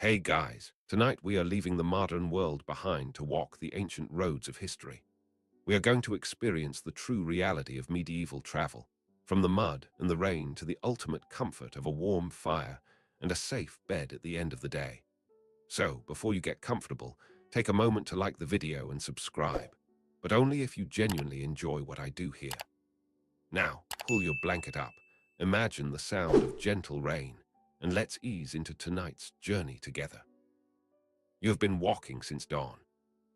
Hey guys, tonight we are leaving the modern world behind to walk the ancient roads of history. We are going to experience the true reality of medieval travel, from the mud and the rain to the ultimate comfort of a warm fire and a safe bed at the end of the day. So, before you get comfortable, take a moment to like the video and subscribe, but only if you genuinely enjoy what I do here. Now, pull your blanket up, imagine the sound of gentle rain, and let's ease into tonight's journey together. You have been walking since dawn.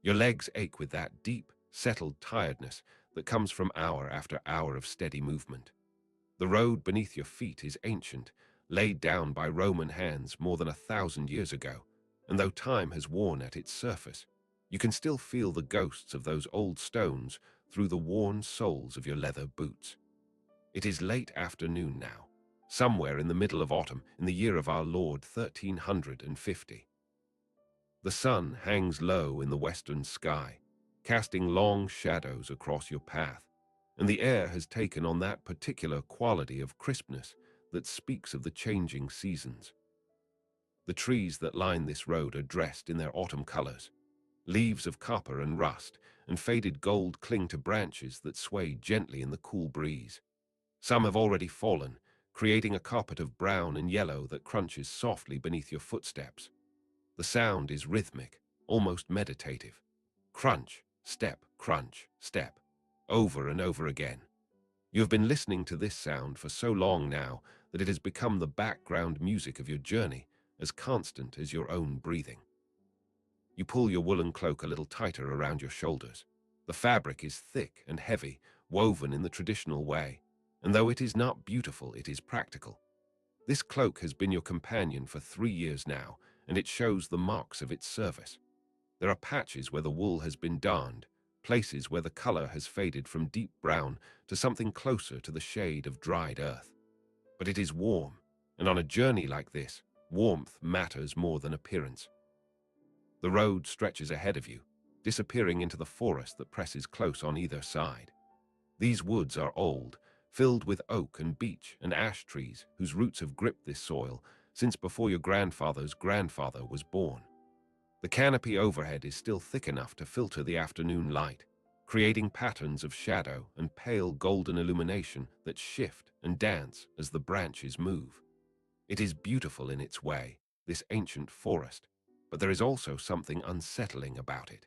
Your legs ache with that deep, settled tiredness that comes from hour after hour of steady movement. The road beneath your feet is ancient, laid down by Roman hands more than 1,000 years ago, and though time has worn at its surface, you can still feel the ghosts of those old stones through the worn soles of your leather boots. It is late afternoon now, somewhere in the middle of autumn in the year of our Lord 1350. The sun hangs low in the western sky, casting long shadows across your path, and the air has taken on that particular quality of crispness that speaks of the changing seasons. The trees that line this road are dressed in their autumn colors. Leaves of copper and rust and faded gold cling to branches that sway gently in the cool breeze. Some have already fallen, creating a carpet of brown and yellow that crunches softly beneath your footsteps. The sound is rhythmic, almost meditative. Crunch, step, over and over again. You have been listening to this sound for so long now that it has become the background music of your journey, as constant as your own breathing. You pull your woolen cloak a little tighter around your shoulders. The fabric is thick and heavy, woven in the traditional way, and though it is not beautiful, it is practical. This cloak has been your companion for 3 years now, and it shows the marks of its service. There are patches where the wool has been darned, places where the color has faded from deep brown to something closer to the shade of dried earth. But it is warm, and on a journey like this, warmth matters more than appearance. The road stretches ahead of you, disappearing into the forest that presses close on either side. These woods are old, filled with oak and beech and ash trees whose roots have gripped this soil since before your grandfather's grandfather was born. The canopy overhead is still thick enough to filter the afternoon light, creating patterns of shadow and pale golden illumination that shift and dance as the branches move. It is beautiful in its way, this ancient forest, but there is also something unsettling about it.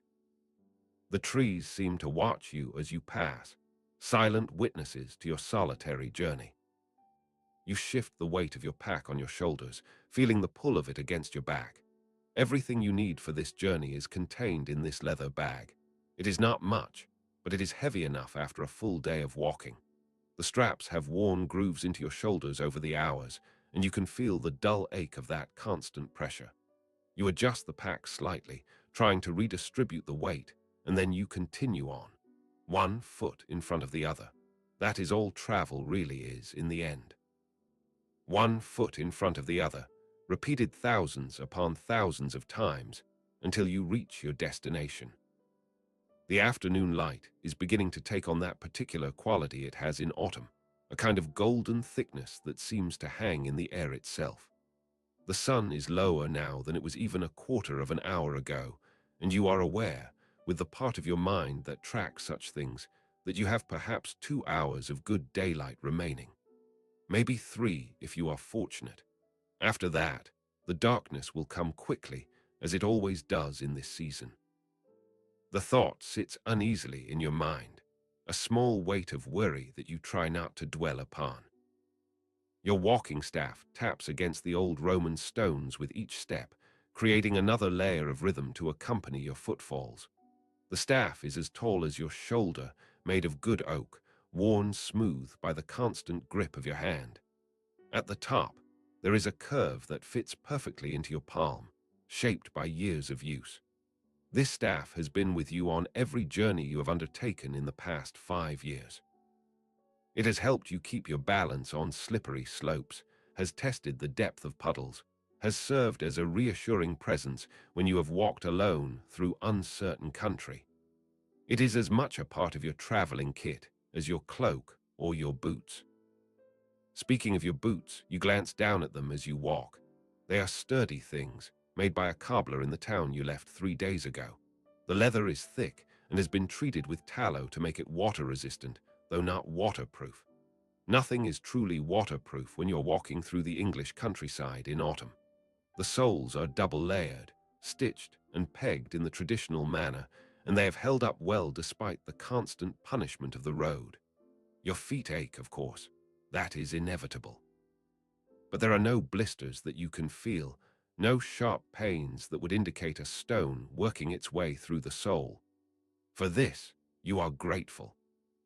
The trees seem to watch you as you pass, silent witnesses to your solitary journey. You shift the weight of your pack on your shoulders, feeling the pull of it against your back. Everything you need for this journey is contained in this leather bag. It is not much, but it is heavy enough after a full day of walking. The straps have worn grooves into your shoulders over the hours, and you can feel the dull ache of that constant pressure. You adjust the pack slightly, trying to redistribute the weight, and then you continue on, one foot in front of the other. That is all travel really is in the end. One foot in front of the other, repeated thousands upon thousands of times until you reach your destination. The afternoon light is beginning to take on that particular quality it has in autumn, a kind of golden thickness that seems to hang in the air itself. The sun is lower now than it was even a quarter of an hour ago, and you are aware, with the part of your mind that tracks such things, that you have perhaps 2 hours of good daylight remaining. Maybe 3 if you are fortunate. After that, the darkness will come quickly, as it always does in this season. The thought sits uneasily in your mind, a small weight of worry that you try not to dwell upon. Your walking staff taps against the old Roman stones with each step, creating another layer of rhythm to accompany your footfalls. The staff is as tall as your shoulder, made of good oak, worn smooth by the constant grip of your hand. At the top, there is a curve that fits perfectly into your palm, shaped by years of use. This staff has been with you on every journey you have undertaken in the past 5 years. It has helped you keep your balance on slippery slopes, has tested the depth of puddles, has served as a reassuring presence when you have walked alone through uncertain country. It is as much a part of your traveling kit as your cloak or your boots. Speaking of your boots, you glance down at them as you walk. They are sturdy things, made by a cobbler in the town you left 3 days ago. The leather is thick and has been treated with tallow to make it water-resistant, though not waterproof. Nothing is truly waterproof when you're walking through the English countryside in autumn. The soles are double-layered, stitched and pegged in the traditional manner, and they have held up well despite the constant punishment of the road. Your feet ache, of course. That is inevitable. But there are no blisters that you can feel, no sharp pains that would indicate a stone working its way through the sole. For this, you are grateful.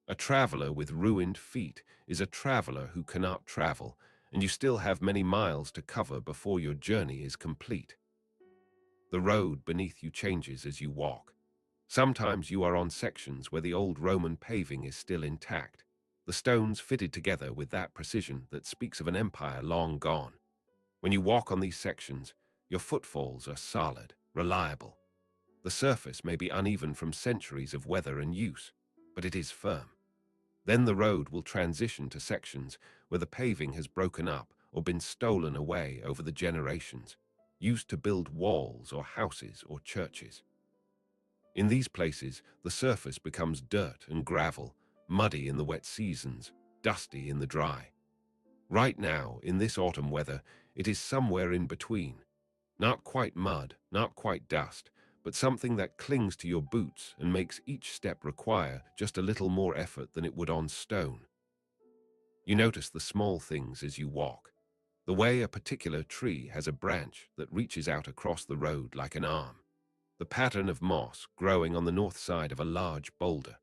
A traveler with ruined feet is a traveler who cannot travel, and you still have many miles to cover before your journey is complete. The road beneath you changes as you walk. Sometimes you are on sections where the old Roman paving is still intact, the stones fitted together with that precision that speaks of an empire long gone. When you walk on these sections, your footfalls are solid, reliable. The surface may be uneven from centuries of weather and use, but it is firm. Then the road will transition to sections where the paving has broken up or been stolen away over the generations, used to build walls or houses or churches. In these places, the surface becomes dirt and gravel, muddy in the wet seasons, dusty in the dry. Right now, in this autumn weather, it is somewhere in between. Not quite mud, not quite dust, but something that clings to your boots and makes each step require just a little more effort than it would on stone. You notice the small things as you walk. The way a particular tree has a branch that reaches out across the road like an arm. The pattern of moss growing on the north side of a large boulder.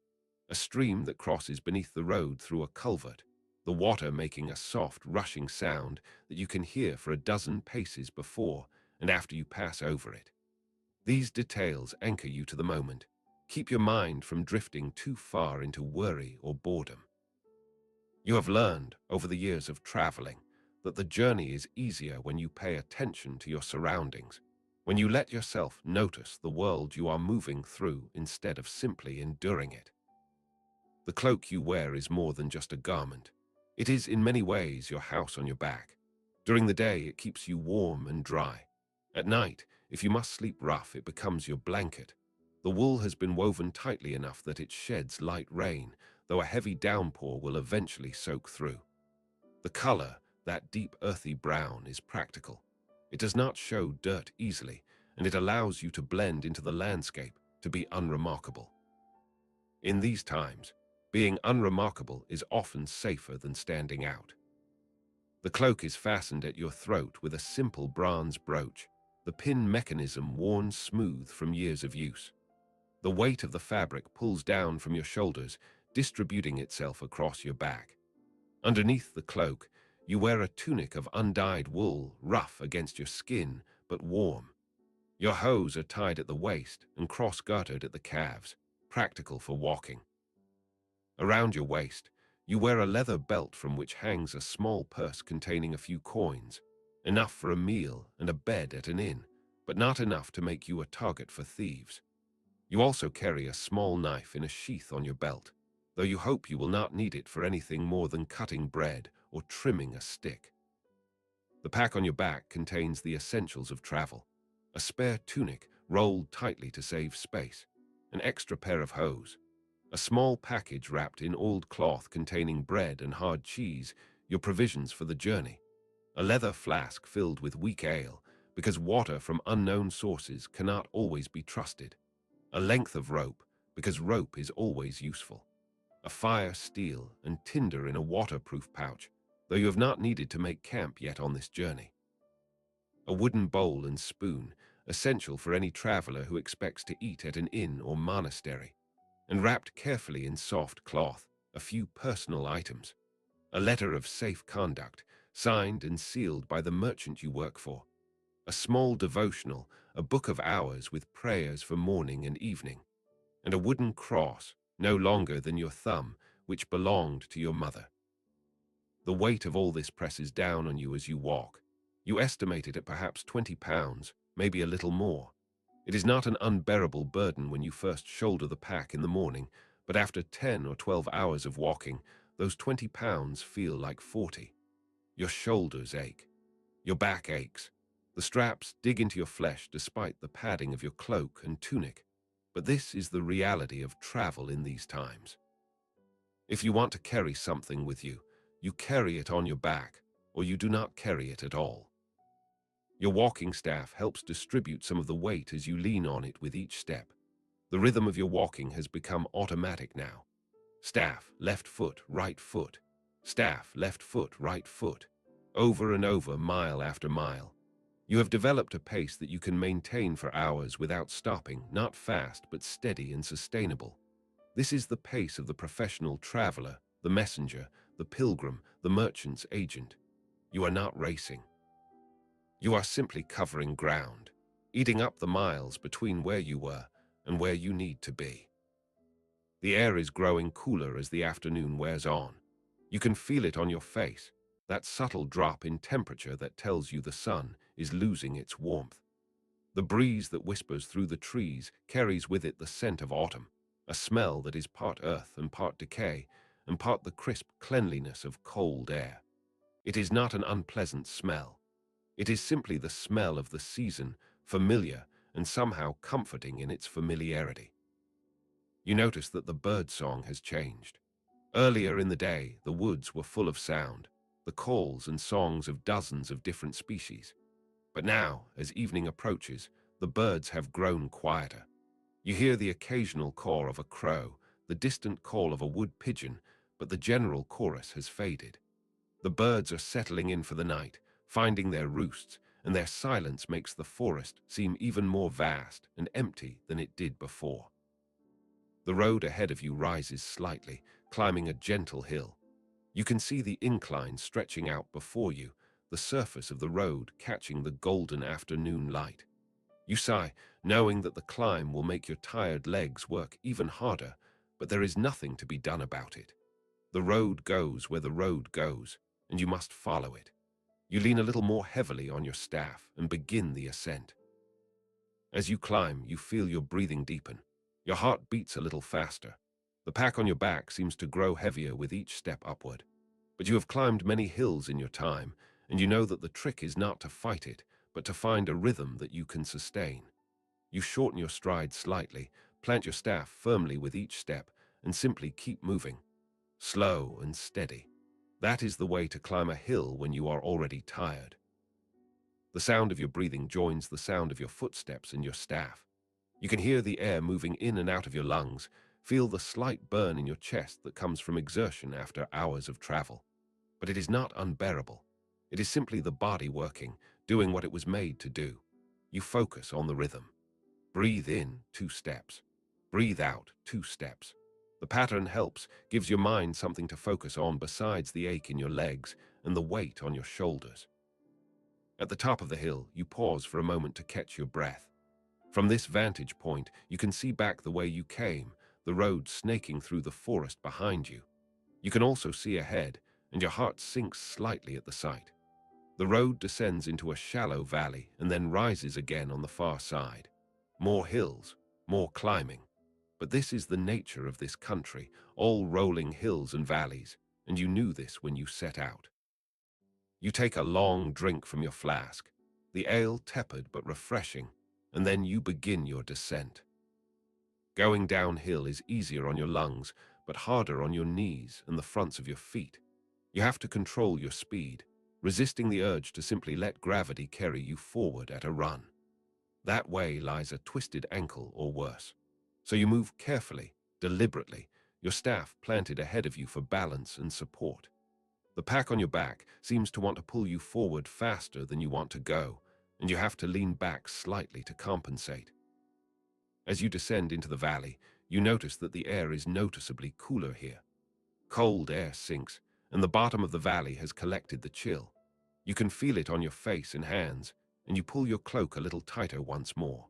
A stream that crosses beneath the road through a culvert. The water making a soft, rushing sound that you can hear for a dozen paces before and after you pass over it. These details anchor you to the moment. Keep your mind from drifting too far into worry or boredom. You have learned, over the years of traveling, that the journey is easier when you pay attention to your surroundings, when you let yourself notice the world you are moving through instead of simply enduring it. The cloak you wear is more than just a garment. It is in many ways your house on your back. During the day, it keeps you warm and dry. At night, if you must sleep rough, it becomes your blanket. The wool has been woven tightly enough that it sheds light rain, though a heavy downpour will eventually soak through. The color, that deep earthy brown, is practical. It does not show dirt easily, and it allows you to blend into the landscape, to be unremarkable. In these times, being unremarkable is often safer than standing out. The cloak is fastened at your throat with a simple bronze brooch, the pin mechanism worn smooth from years of use. The weight of the fabric pulls down from your shoulders, distributing itself across your back. Underneath the cloak, you wear a tunic of undyed wool, rough against your skin, but warm. Your hose are tied at the waist and cross-gartered at the calves, practical for walking. Around your waist, you wear a leather belt from which hangs a small purse containing a few coins, enough for a meal and a bed at an inn, but not enough to make you a target for thieves. You also carry a small knife in a sheath on your belt, though you hope you will not need it for anything more than cutting bread or trimming a stick. The pack on your back contains the essentials of travel: a spare tunic rolled tightly to save space, an extra pair of hose, a small package wrapped in oiled cloth containing bread and hard cheese, your provisions for the journey, a leather flask filled with weak ale, because water from unknown sources cannot always be trusted, a length of rope, because rope is always useful, a fire, steel, and tinder in a waterproof pouch, though you have not needed to make camp yet on this journey, a wooden bowl and spoon, essential for any traveler who expects to eat at an inn or monastery, and wrapped carefully in soft cloth, a few personal items, a letter of safe conduct, signed and sealed by the merchant you work for, a small devotional, a book of hours with prayers for morning and evening, and a wooden cross, no longer than your thumb, which belonged to your mother. The weight of all this presses down on you as you walk. You estimate it at perhaps 20 pounds, maybe a little more. It is not an unbearable burden when you first shoulder the pack in the morning, but after 10 or 12 hours of walking, those 20 pounds feel like 40. Your shoulders ache. Your back aches. The The straps dig into your flesh despite the padding of your cloak and tunic, but this is the reality of travel in these times. If you want to carry something with you, you carry it on your back, or you do not carry it at all. Your walking staff helps distribute some of the weight as you lean on it with each step. The rhythm of your walking has become automatic now. Staff, left foot, right foot. Staff, left foot, right foot. Over and over, mile after mile. You have developed a pace that you can maintain for hours without stopping, not fast, but steady and sustainable. This is the pace of the professional traveler, the messenger, the pilgrim, the merchant's agent. You are not racing. You are simply covering ground, eating up the miles between where you were and where you need to be. The air is growing cooler as the afternoon wears on. You can feel it on your face, that subtle drop in temperature that tells you the sun is losing its warmth. The breeze that whispers through the trees carries with it the scent of autumn, a smell that is part earth and part decay, and part the crisp cleanliness of cold air. It is not an unpleasant smell. It is simply the smell of the season, familiar and somehow comforting in its familiarity. You notice that the bird song has changed. Earlier in the day, the woods were full of sound, the calls and songs of dozens of different species. But now, as evening approaches, the birds have grown quieter. You hear the occasional caw of a crow, the distant call of a wood pigeon, but the general chorus has faded. The birds are settling in for the night, finding their roosts, and their silence makes the forest seem even more vast and empty than it did before. The road ahead of you rises slightly, climbing a gentle hill. You can see the incline stretching out before you, the surface of the road catching the golden afternoon light. You sigh, knowing that the climb will make your tired legs work even harder, but there is nothing to be done about it. The road goes where the road goes, and you must follow it. You lean a little more heavily on your staff and begin the ascent. As you climb, you feel your breathing deepen. Your heart beats a little faster. The pack on your back seems to grow heavier with each step upward. But you have climbed many hills in your time, and you know that the trick is not to fight it, but to find a rhythm that you can sustain. You shorten your stride slightly, plant your staff firmly with each step, and simply keep moving. Slow and steady. That is the way to climb a hill when you are already tired. The sound of your breathing joins the sound of your footsteps and your staff. You can hear the air moving in and out of your lungs, feel the slight burn in your chest that comes from exertion after hours of travel. But it is not unbearable. It is simply the body working, doing what it was made to do. You focus on the rhythm. Breathe in 2 steps. Breathe out 2 steps. The pattern helps, gives your mind something to focus on besides the ache in your legs and the weight on your shoulders. At the top of the hill, you pause for a moment to catch your breath. From this vantage point, you can see back the way you came, the road snaking through the forest behind you. You can also see ahead, and your heart sinks slightly at the sight. The road descends into a shallow valley and then rises again on the far side. More hills, more climbing. But this is the nature of this country, all rolling hills and valleys, and you knew this when you set out. You take a long drink from your flask, the ale tepid but refreshing, and then you begin your descent. Going downhill is easier on your lungs, but harder on your knees and the fronts of your feet. You have to control your speed, resisting the urge to simply let gravity carry you forward at a run. That way lies a twisted ankle or worse. So you move carefully, deliberately, your staff planted ahead of you for balance and support. The pack on your back seems to want to pull you forward faster than you want to go, and you have to lean back slightly to compensate. As you descend into the valley, you notice that the air is noticeably cooler here. Cold air sinks, and the bottom of the valley has collected the chill. You can feel it on your face and hands, and you pull your cloak a little tighter once more.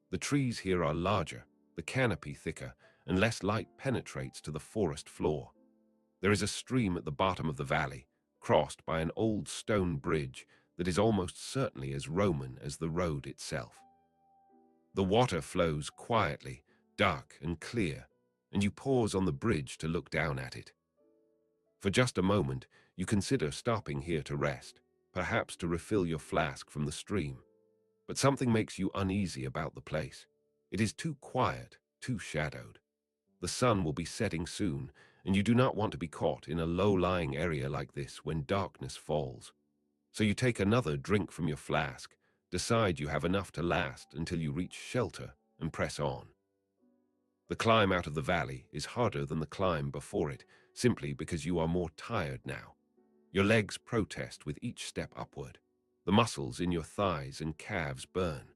The trees here are larger, the canopy thicker, and less light penetrates to the forest floor. There is a stream at the bottom of the valley, crossed by an old stone bridge that is almost certainly as Roman as the road itself. The water flows quietly, dark and clear, and you pause on the bridge to look down at it. For just a moment, you consider stopping here to rest. perhaps to refill your flask from the stream. But something makes you uneasy about the place. It is too quiet, too shadowed. The sun will be setting soon, and you do not want to be caught in a low-lying area like this when darkness falls. So you take another drink from your flask, decide you have enough to last until you reach shelter, and press on. The climb out of the valley is harder than the climb before it, simply because you are more tired now. Your legs protest with each step upward. The muscles in your thighs and calves burn.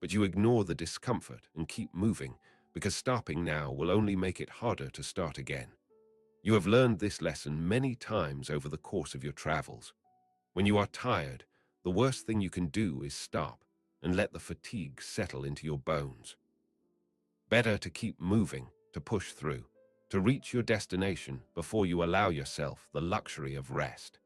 But you ignore the discomfort and keep moving, because stopping now will only make it harder to start again. You have learned this lesson many times over the course of your travels. When you are tired, the worst thing you can do is stop and let the fatigue settle into your bones. Better to keep moving, to push through, to reach your destination before you allow yourself the luxury of rest.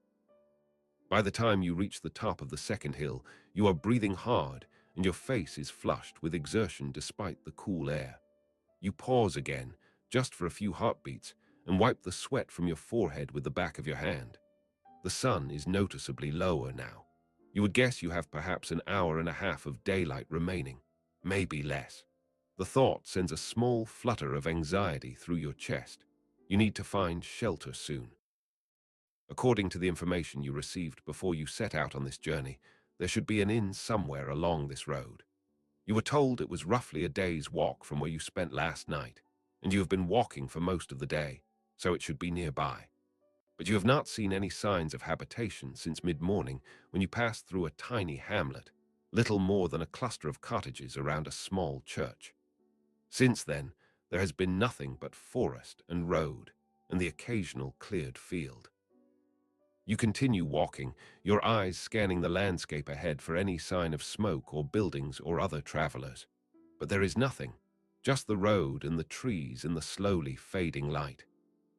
By the time you reach the top of the second hill, you are breathing hard and your face is flushed with exertion despite the cool air. You pause again, just for a few heartbeats, and wipe the sweat from your forehead with the back of your hand. The sun is noticeably lower now. You would guess you have perhaps an hour and a half of daylight remaining, maybe less. The thought sends a small flutter of anxiety through your chest. You need to find shelter soon. According to the information you received before you set out on this journey, there should be an inn somewhere along this road. You were told it was roughly a day's walk from where you spent last night, and you have been walking for most of the day, so it should be nearby. But you have not seen any signs of habitation since mid-morning when you passed through a tiny hamlet, little more than a cluster of cottages around a small church. Since then, there has been nothing but forest and road, and the occasional cleared field. You continue walking, your eyes scanning the landscape ahead for any sign of smoke or buildings or other travelers. But there is nothing, just the road and the trees in the slowly fading light.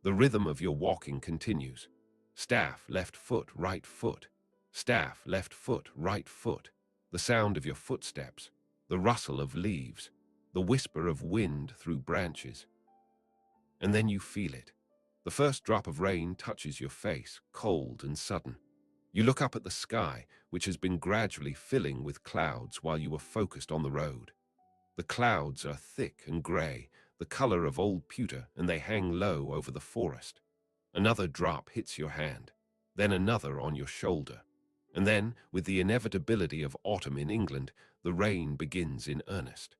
The rhythm of your walking continues. Staff, left foot, right foot. Staff, left foot, right foot. The sound of your footsteps, the rustle of leaves, the whisper of wind through branches. And then you feel it. The first drop of rain touches your face, cold and sudden. You look up at the sky, which has been gradually filling with clouds while you were focused on the road. The clouds are thick and grey, the color of old pewter, and they hang low over the forest. Another drop hits your hand, then another on your shoulder. And then, with the inevitability of autumn in England, the rain begins in earnest.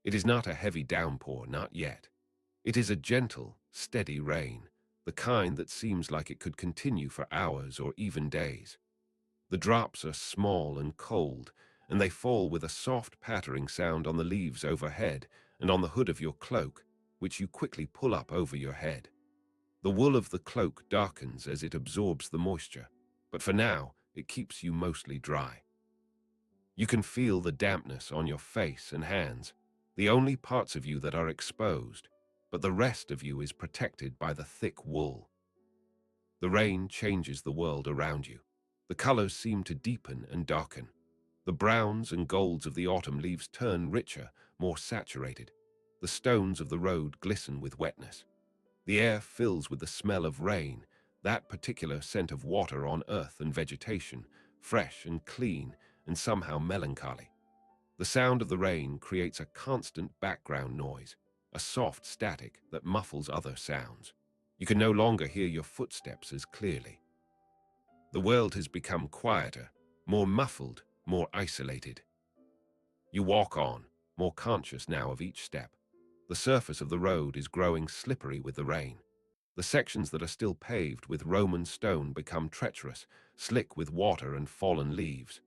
It is not a heavy downpour, not yet. It is a gentle, steady rain, the kind that seems like it could continue for hours or even days. The drops are small and cold, and they fall with a soft pattering sound on the leaves overhead and on the hood of your cloak, which you quickly pull up over your head. The wool of the cloak darkens as it absorbs the moisture, but for now, it keeps you mostly dry. You can feel the dampness on your face and hands, the only parts of you that are exposed, but the rest of you is protected by the thick wool. The rain changes the world around you. The colors seem to deepen and darken. The browns and golds of the autumn leaves turn richer, more saturated. The stones of the road glisten with wetness. The air fills with the smell of rain, that particular scent of water on earth and vegetation, fresh and clean and somehow melancholy. The sound of the rain creates a constant background noise, a soft static that muffles other sounds. You can no longer hear your footsteps as clearly. The world has become quieter, more muffled, more isolated. You walk on, more conscious now of each step. The surface of the road is growing slippery with the rain. The sections that are still paved with Roman stone become treacherous, slick with water and fallen leaves.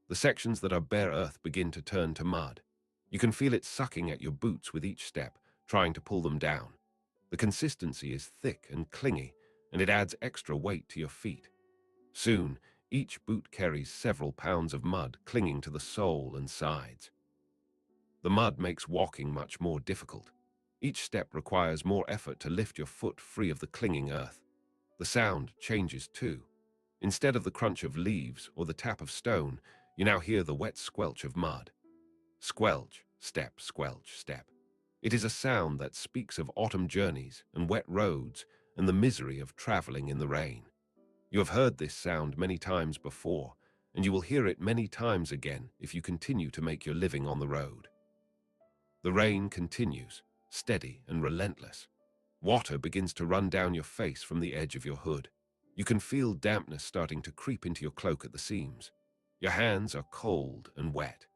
The sections that are bare earth begin to turn to mud. You can feel it sucking at your boots with each step, trying to pull them down. The consistency is thick and clingy, and it adds extra weight to your feet. Soon, each boot carries several pounds of mud clinging to the sole and sides. The mud makes walking much more difficult. Each step requires more effort to lift your foot free of the clinging earth. The sound changes too. Instead of the crunch of leaves or the tap of stone, you now hear the wet squelch of mud. Squelch, step, squelch, step. It is a sound that speaks of autumn journeys and wet roads and the misery of traveling in the rain. You have heard this sound many times before, and you will hear it many times again if you continue to make your living on the road. The rain continues, steady and relentless. Water begins to run down your face from the edge of your hood. You can feel dampness starting to creep into your cloak at the seams. Your hands are cold and wet.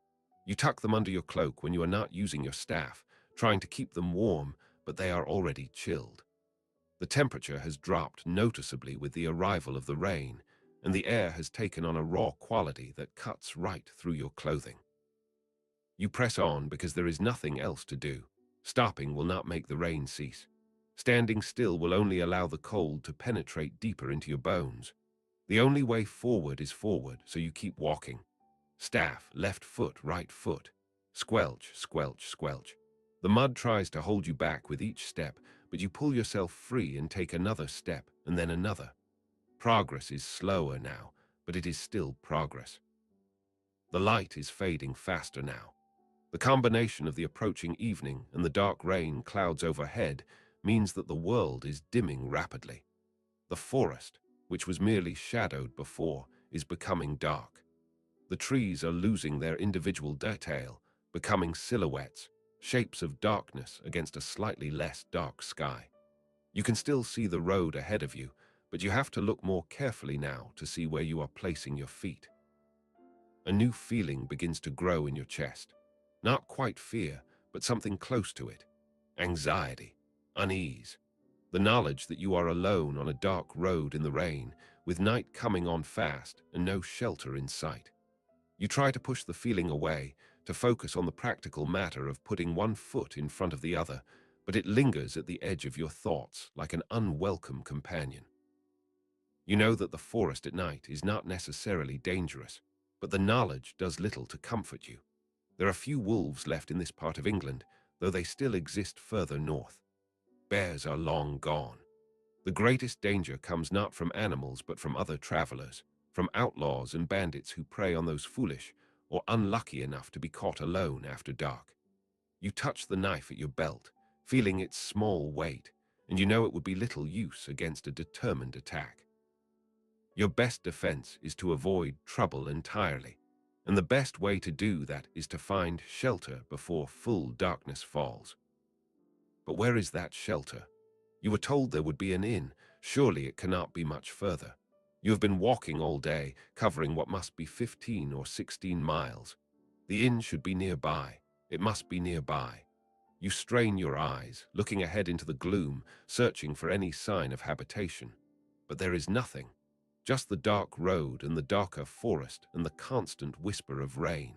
You tuck them under your cloak when you are not using your staff, trying to keep them warm, but they are already chilled. The temperature has dropped noticeably with the arrival of the rain, and the air has taken on a raw quality that cuts right through your clothing. You press on because there is nothing else to do. Stopping will not make the rain cease. Standing still will only allow the cold to penetrate deeper into your bones. The only way forward is forward, so you keep walking. Staff, left foot, right foot. Squelch, squelch, squelch. The mud tries to hold you back with each step, but you pull yourself free and take another step, and then another. Progress is slower now, but it is still progress. The light is fading faster now. The combination of the approaching evening and the dark rain clouds overhead means that the world is dimming rapidly. The forest, which was merely shadowed before, is becoming dark. The trees are losing their individual detail, becoming silhouettes, shapes of darkness against a slightly less dark sky. You can still see the road ahead of you, but you have to look more carefully now to see where you are placing your feet. A new feeling begins to grow in your chest. Not quite fear, but something close to it. Anxiety, unease. The knowledge that you are alone on a dark road in the rain, with night coming on fast and no shelter in sight. You try to push the feeling away, to focus on the practical matter of putting one foot in front of the other, but it lingers at the edge of your thoughts like an unwelcome companion. You know that the forest at night is not necessarily dangerous, but the knowledge does little to comfort you. There are few wolves left in this part of England, though they still exist further north. Bears are long gone. The greatest danger comes not from animals but from other travelers, from outlaws and bandits who prey on those foolish or unlucky enough to be caught alone after dark. You touch the knife at your belt, feeling its small weight, and you know it would be little use against a determined attack. Your best defense is to avoid trouble entirely, and the best way to do that is to find shelter before full darkness falls. But where is that shelter? You were told there would be an inn. Surely it cannot be much further. You have been walking all day, covering what must be 15 or 16 miles. The inn should be nearby. It must be nearby. You strain your eyes, looking ahead into the gloom, searching for any sign of habitation. But there is nothing. Just the dark road and the darker forest and the constant whisper of rain.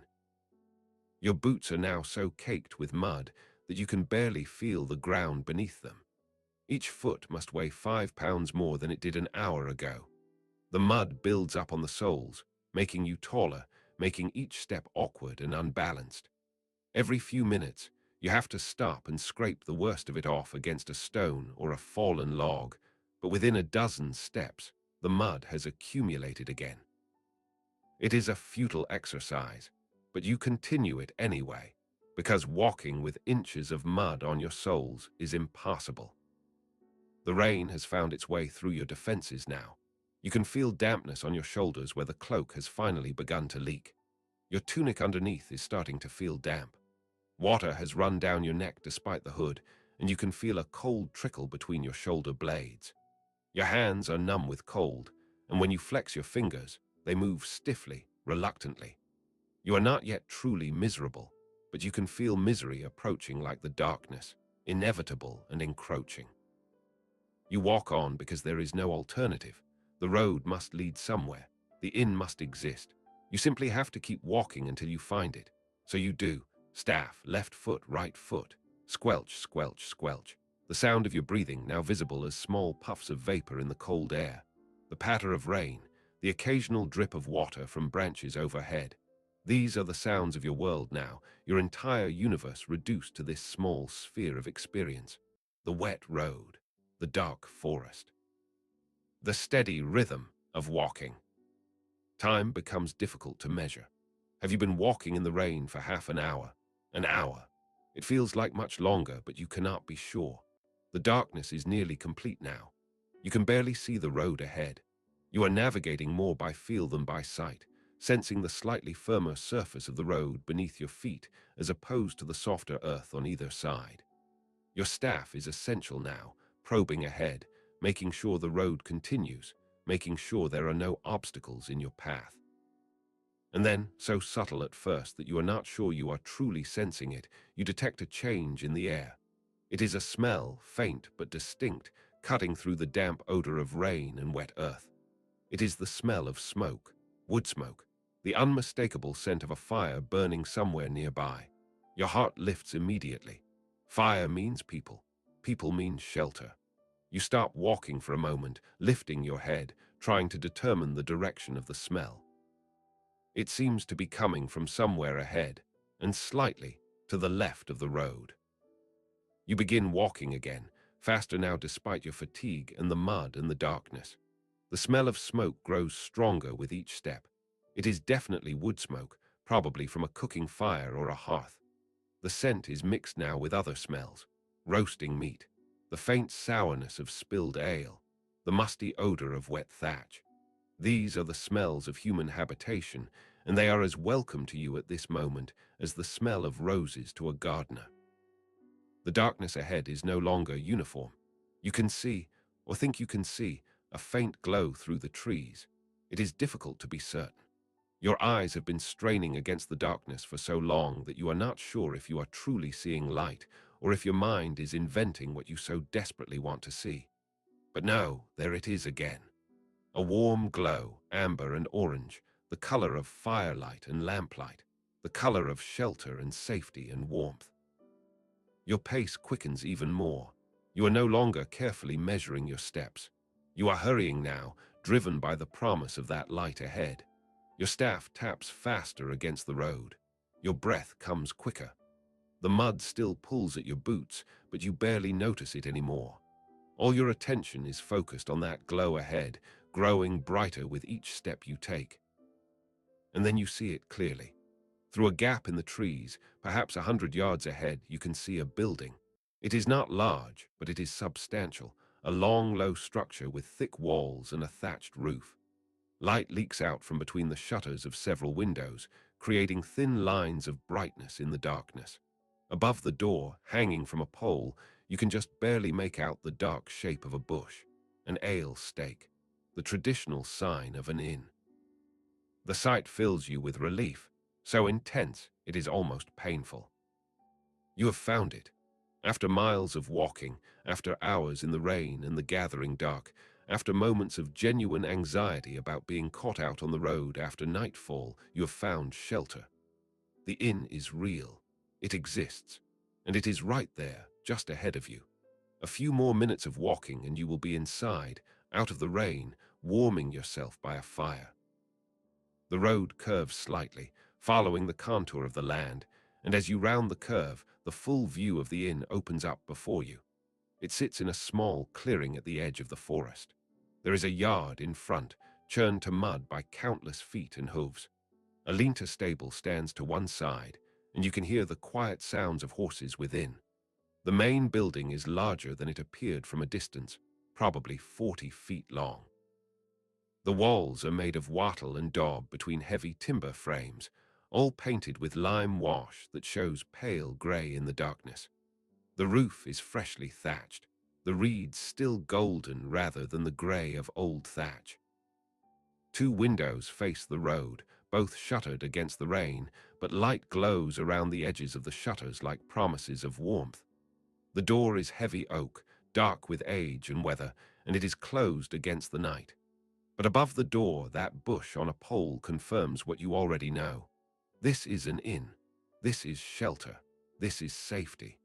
Your boots are now so caked with mud that you can barely feel the ground beneath them. Each foot must weigh 5 pounds more than it did an hour ago. The mud builds up on the soles, making you taller, making each step awkward and unbalanced. Every few minutes, you have to stop and scrape the worst of it off against a stone or a fallen log, but within a dozen steps, the mud has accumulated again. It is a futile exercise, but you continue it anyway, because walking with inches of mud on your soles is impossible. The rain has found its way through your defenses now. You can feel dampness on your shoulders where the cloak has finally begun to leak. Your tunic underneath is starting to feel damp. Water has run down your neck despite the hood, and you can feel a cold trickle between your shoulder blades. Your hands are numb with cold, and when you flex your fingers, they move stiffly, reluctantly. You are not yet truly miserable, but you can feel misery approaching like the darkness, inevitable and encroaching. You walk on because there is no alternative. The road must lead somewhere. The inn must exist. You simply have to keep walking until you find it. So you do. Staff, left foot, right foot. Squelch, squelch, squelch. The sound of your breathing now visible as small puffs of vapor in the cold air. The patter of rain, the occasional drip of water from branches overhead. These are the sounds of your world now, your entire universe reduced to this small sphere of experience. The wet road, the dark forest. The steady rhythm of walking. Time becomes difficult to measure. Have you been walking in the rain for half an hour? An hour? It feels like much longer, but you cannot be sure. The darkness is nearly complete now. You can barely see the road ahead. You are navigating more by feel than by sight, sensing the slightly firmer surface of the road beneath your feet as opposed to the softer earth on either side. Your staff is essential now, probing ahead, making sure the road continues, making sure there are no obstacles in your path. And then, so subtle at first that you are not sure you are truly sensing it, you detect a change in the air. It is a smell, faint but distinct, cutting through the damp odor of rain and wet earth. It is the smell of smoke, wood smoke, the unmistakable scent of a fire burning somewhere nearby. Your heart lifts immediately. Fire means people. People means shelter. You stop walking for a moment, lifting your head, trying to determine the direction of the smell. It seems to be coming from somewhere ahead, and slightly to the left of the road. You begin walking again, faster now despite your fatigue and the mud and the darkness. The smell of smoke grows stronger with each step. It is definitely wood smoke, probably from a cooking fire or a hearth. The scent is mixed now with other smells: roasting meat, the faint sourness of spilled ale, the musty odor of wet thatch. These are the smells of human habitation, and they are as welcome to you at this moment as the smell of roses to a gardener. The darkness ahead is no longer uniform. You can see, or think you can see, a faint glow through the trees. It is difficult to be certain. Your eyes have been straining against the darkness for so long that you are not sure if you are truly seeing light or if your mind is inventing what you so desperately want to see. But no, there it is again. A warm glow, amber and orange, the color of firelight and lamplight, the color of shelter and safety and warmth. Your pace quickens even more. You are no longer carefully measuring your steps. You are hurrying now, driven by the promise of that light ahead. Your staff taps faster against the road. Your breath comes quicker. The mud still pulls at your boots, but you barely notice it anymore. All your attention is focused on that glow ahead, growing brighter with each step you take. And then you see it clearly. Through a gap in the trees, perhaps 100 yards ahead, you can see a building. It is not large, but it is substantial, a long, low structure with thick walls and a thatched roof. Light leaks out from between the shutters of several windows, creating thin lines of brightness in the darkness. Above the door, hanging from a pole, you can just barely make out the dark shape of a bush, an ale stake, the traditional sign of an inn. The sight fills you with relief, so intense it is almost painful. You have found it. After miles of walking, after hours in the rain and the gathering dark, after moments of genuine anxiety about being caught out on the road after nightfall, you have found shelter. The inn is real. It exists. And it is right there, just ahead of you. A few more minutes of walking and you will be inside, out of the rain, warming yourself by a fire. The road curves slightly, following the contour of the land, and as you round the curve, the full view of the inn opens up before you. It sits in a small clearing at the edge of the forest. There is a yard in front, churned to mud by countless feet and hooves. A lean-to stable stands to one side, and you can hear the quiet sounds of horses within. The main building is larger than it appeared from a distance, probably 40 feet long. The walls are made of wattle and daub between heavy timber frames, all painted with lime wash that shows pale grey in the darkness. The roof is freshly thatched, the reeds still golden rather than the grey of old thatch. 2 windows face the road, both shuttered against the rain, but light glows around the edges of the shutters like promises of warmth. The door is heavy oak, dark with age and weather, and it is closed against the night. But above the door, that bush on a pole confirms what you already know. This is an inn. This is shelter. This is safety.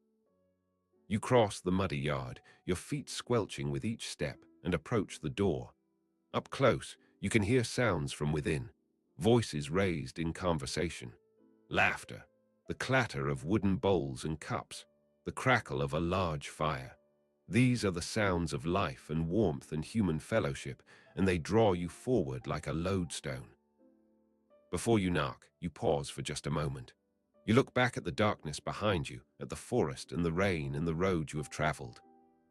You cross the muddy yard, your feet squelching with each step, and approach the door. Up close, you can hear sounds from within, voices raised in conversation, laughter, the clatter of wooden bowls and cups, the crackle of a large fire. These are the sounds of life and warmth and human fellowship, and they draw you forward like a lodestone. Before you knock, you pause for just a moment. You look back at the darkness behind you, at the forest and the rain and the road you have traveled.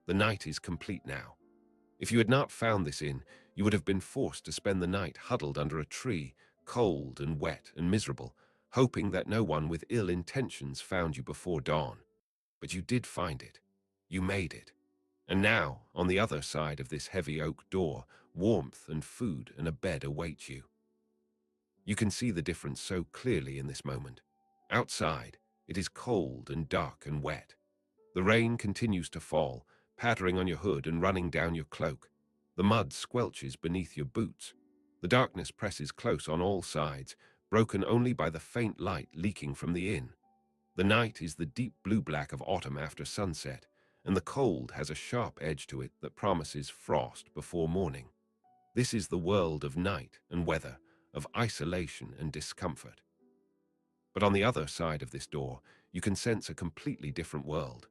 The night is complete now. If you had not found this inn, you would have been forced to spend the night huddled under a tree, cold and wet and miserable, hoping that no one with ill intentions found you before dawn. But you did find it. You made it. And now, on the other side of this heavy oak door, warmth and food and a bed await you. You can see the difference so clearly in this moment. Outside, it is cold and dark and wet. The rain continues to fall, pattering on your hood and running down your cloak. The mud squelches beneath your boots. The darkness presses close on all sides, broken only by the faint light leaking from the inn. The night is the deep blue-black of autumn after sunset, and the cold has a sharp edge to it that promises frost before morning. This is the world of night and weather, of isolation and discomfort. But on the other side of this door, you can sense a completely different world.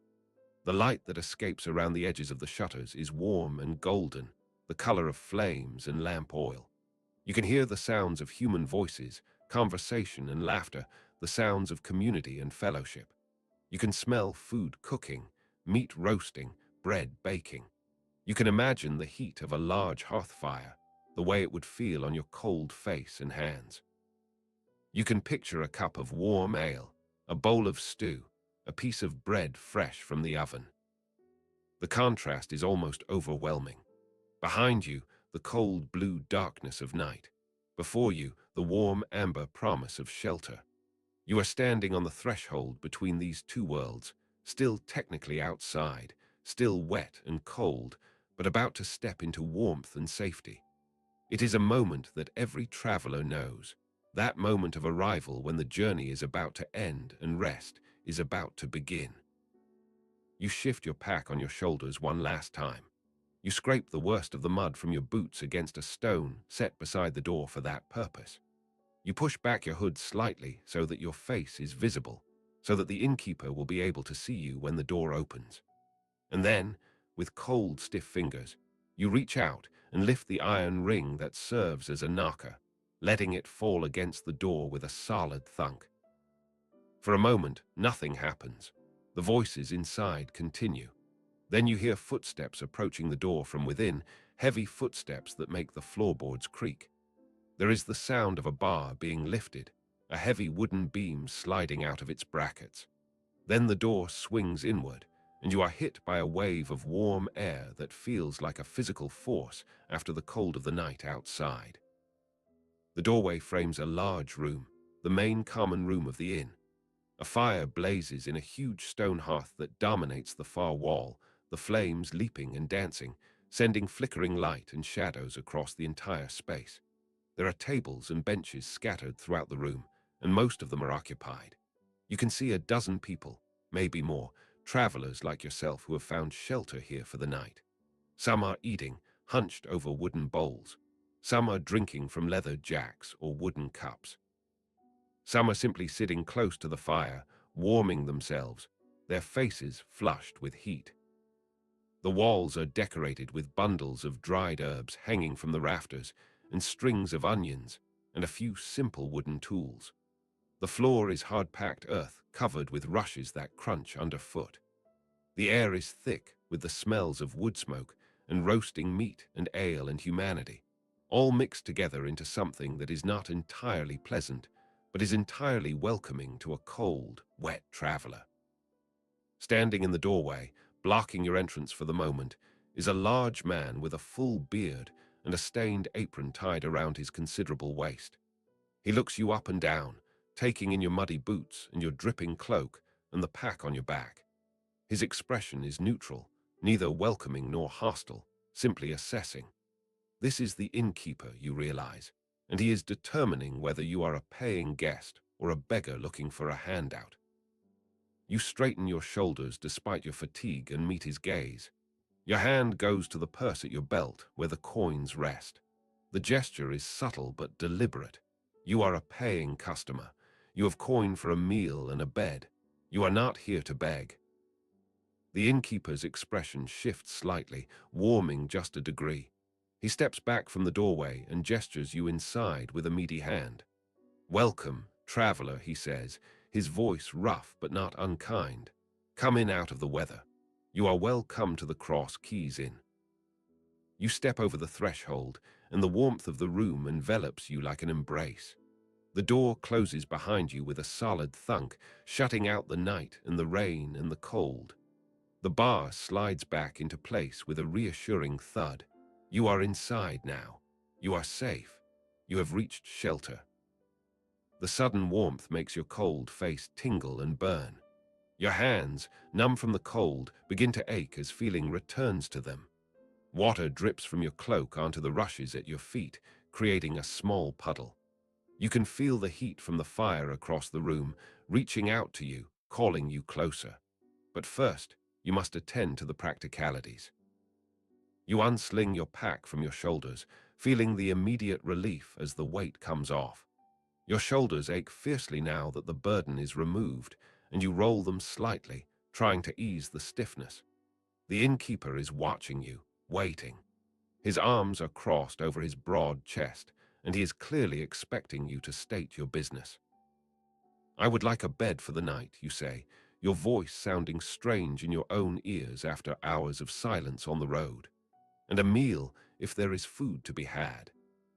The light that escapes around the edges of the shutters is warm and golden, the color of flames and lamp oil. You can hear the sounds of human voices, conversation and laughter, the sounds of community and fellowship. You can smell food cooking, meat roasting, bread baking. You can imagine the heat of a large hearth fire, the way it would feel on your cold face and hands. You can picture a cup of warm ale, a bowl of stew, a piece of bread fresh from the oven. The contrast is almost overwhelming. Behind you, the cold blue darkness of night. Before you, the warm amber promise of shelter. You are standing on the threshold between these two worlds, still technically outside, still wet and cold, but about to step into warmth and safety. It is a moment that every traveler knows. That moment of arrival when the journey is about to end and rest is about to begin. You shift your pack on your shoulders one last time. You scrape the worst of the mud from your boots against a stone set beside the door for that purpose. You push back your hood slightly so that your face is visible, so that the innkeeper will be able to see you when the door opens. And then, with cold, stiff fingers, you reach out and lift the iron ring that serves as a knocker, letting it fall against the door with a solid thunk. For a moment, nothing happens. The voices inside continue. Then you hear footsteps approaching the door from within, heavy footsteps that make the floorboards creak. There is the sound of a bar being lifted, a heavy wooden beam sliding out of its brackets. Then the door swings inward, and you are hit by a wave of warm air that feels like a physical force after the cold of the night outside. The doorway frames a large room, the main common room of the inn. A fire blazes in a huge stone hearth that dominates the far wall, the flames leaping and dancing, sending flickering light and shadows across the entire space. There are tables and benches scattered throughout the room, and most of them are occupied. You can see a dozen people, maybe more, travelers like yourself who have found shelter here for the night. Some are eating, hunched over wooden bowls. Some are drinking from leather jacks or wooden cups. Some are simply sitting close to the fire, warming themselves, their faces flushed with heat. The walls are decorated with bundles of dried herbs hanging from the rafters, and strings of onions, and a few simple wooden tools. The floor is hard-packed earth covered with rushes that crunch underfoot. The air is thick with the smells of wood smoke and roasting meat and ale and humanity, all mixed together into something that is not entirely pleasant, but is entirely welcoming to a cold, wet traveler. Standing in the doorway, blocking your entrance for the moment, is a large man with a full beard and a stained apron tied around his considerable waist. He looks you up and down, taking in your muddy boots and your dripping cloak and the pack on your back. His expression is neutral, neither welcoming nor hostile, simply assessing. This is the innkeeper, you realize, and he is determining whether you are a paying guest or a beggar looking for a handout. You straighten your shoulders despite your fatigue and meet his gaze. Your hand goes to the purse at your belt where the coins rest. The gesture is subtle but deliberate. You are a paying customer. You have coin for a meal and a bed. You are not here to beg. The innkeeper's expression shifts slightly, warming just a degree. He steps back from the doorway and gestures you inside with a meaty hand. "Welcome, traveler," he says, his voice rough but not unkind. "Come in out of the weather. You are welcome to the Cross Keys Inn." You step over the threshold, and the warmth of the room envelops you like an embrace. The door closes behind you with a solid thunk, shutting out the night and the rain and the cold. The bar slides back into place with a reassuring thud. You are inside now. You are safe. You have reached shelter. The sudden warmth makes your cold face tingle and burn. Your hands, numb from the cold, begin to ache as feeling returns to them. Water drips from your cloak onto the rushes at your feet, creating a small puddle. You can feel the heat from the fire across the room, reaching out to you, calling you closer. But first, you must attend to the practicalities. You unsling your pack from your shoulders, feeling the immediate relief as the weight comes off. Your shoulders ache fiercely now that the burden is removed, and you roll them slightly, trying to ease the stiffness. The innkeeper is watching you, waiting. His arms are crossed over his broad chest, and he is clearly expecting you to state your business. "I would like a bed for the night," you say, your voice sounding strange in your own ears after hours of silence on the road. "And a meal, if there is food to be had.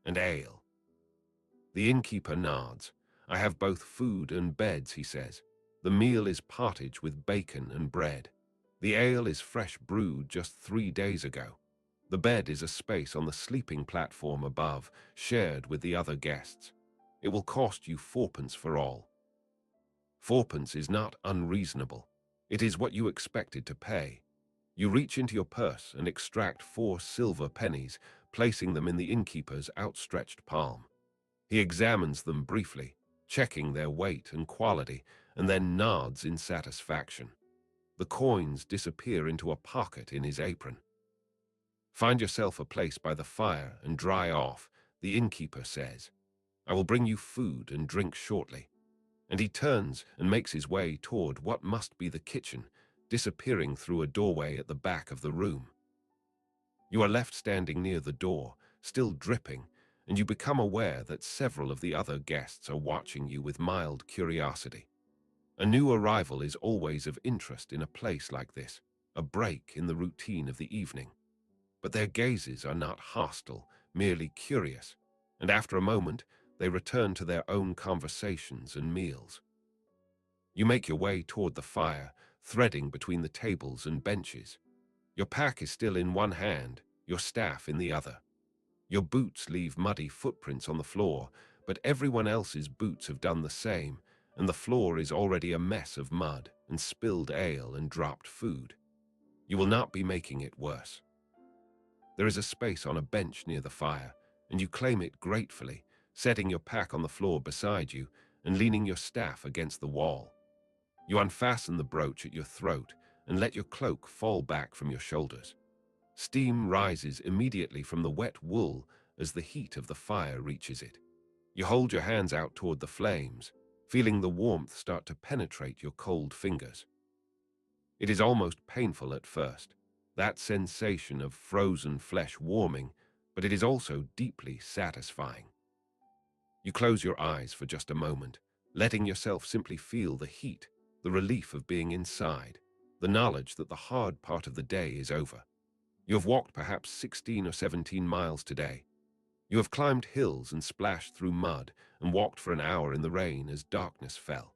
And ale." The innkeeper nods. "I have both food and beds," he says. "The meal is pottage with bacon and bread. The ale is fresh brewed just 3 days ago. The bed is a space on the sleeping platform above, shared with the other guests. It will cost you fourpence for all." Fourpence is not unreasonable. It is what you expected to pay. You reach into your purse and extract 4 silver pennies, placing them in the innkeeper's outstretched palm. He examines them briefly, checking their weight and quality, and then nods in satisfaction. The coins disappear into a pocket in his apron. "Find yourself a place by the fire and dry off," the innkeeper says. "I will bring you food and drink shortly." And he turns and makes his way toward what must be the kitchen, disappearing through a doorway at the back of the room. You are left standing near the door, still dripping, and you become aware that several of the other guests are watching you with mild curiosity. A new arrival is always of interest in a place like this, a break in the routine of the evening. But their gazes are not hostile, merely curious, and after a moment, they return to their own conversations and meals. You make your way toward the fire, threading between the tables and benches. Your pack is still in one hand, your staff in the other. Your boots leave muddy footprints on the floor, but everyone else's boots have done the same, and the floor is already a mess of mud and spilled ale and dropped food. You will not be making it worse. There is a space on a bench near the fire, and you claim it gratefully, setting your pack on the floor beside you and leaning your staff against the wall. You unfasten the brooch at your throat and let your cloak fall back from your shoulders. Steam rises immediately from the wet wool as the heat of the fire reaches it. You hold your hands out toward the flames, feeling the warmth start to penetrate your cold fingers. It is almost painful at first, that sensation of frozen flesh warming, but it is also deeply satisfying. You close your eyes for just a moment, letting yourself simply feel the heat, the relief of being inside, the knowledge that the hard part of the day is over. You have walked perhaps 16 or 17 miles today. You have climbed hills and splashed through mud and walked for an hour in the rain as darkness fell.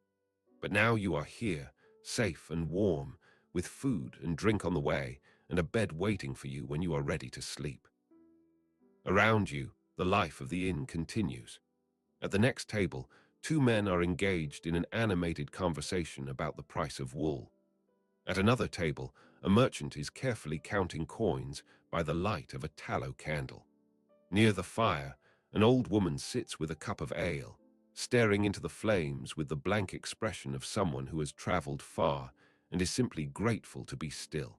But now you are here, safe and warm, with food and drink on the way and a bed waiting for you when you are ready to sleep. Around you, the life of the inn continues. At the next table, 2 men are engaged in an animated conversation about the price of wool. At another table, a merchant is carefully counting coins by the light of a tallow candle. Near the fire, an old woman sits with a cup of ale, staring into the flames with the blank expression of someone who has traveled far and is simply grateful to be still.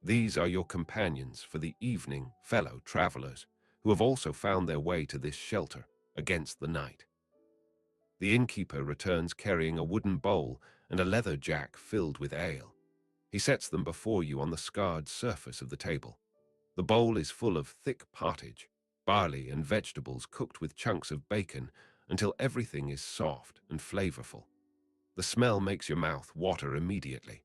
These are your companions for the evening, fellow travelers, who have also found their way to this shelter against the night. The innkeeper returns carrying a wooden bowl and a leather jack filled with ale. He sets them before you on the scarred surface of the table. The bowl is full of thick pottage, barley and vegetables cooked with chunks of bacon until everything is soft and flavorful. The smell makes your mouth water immediately.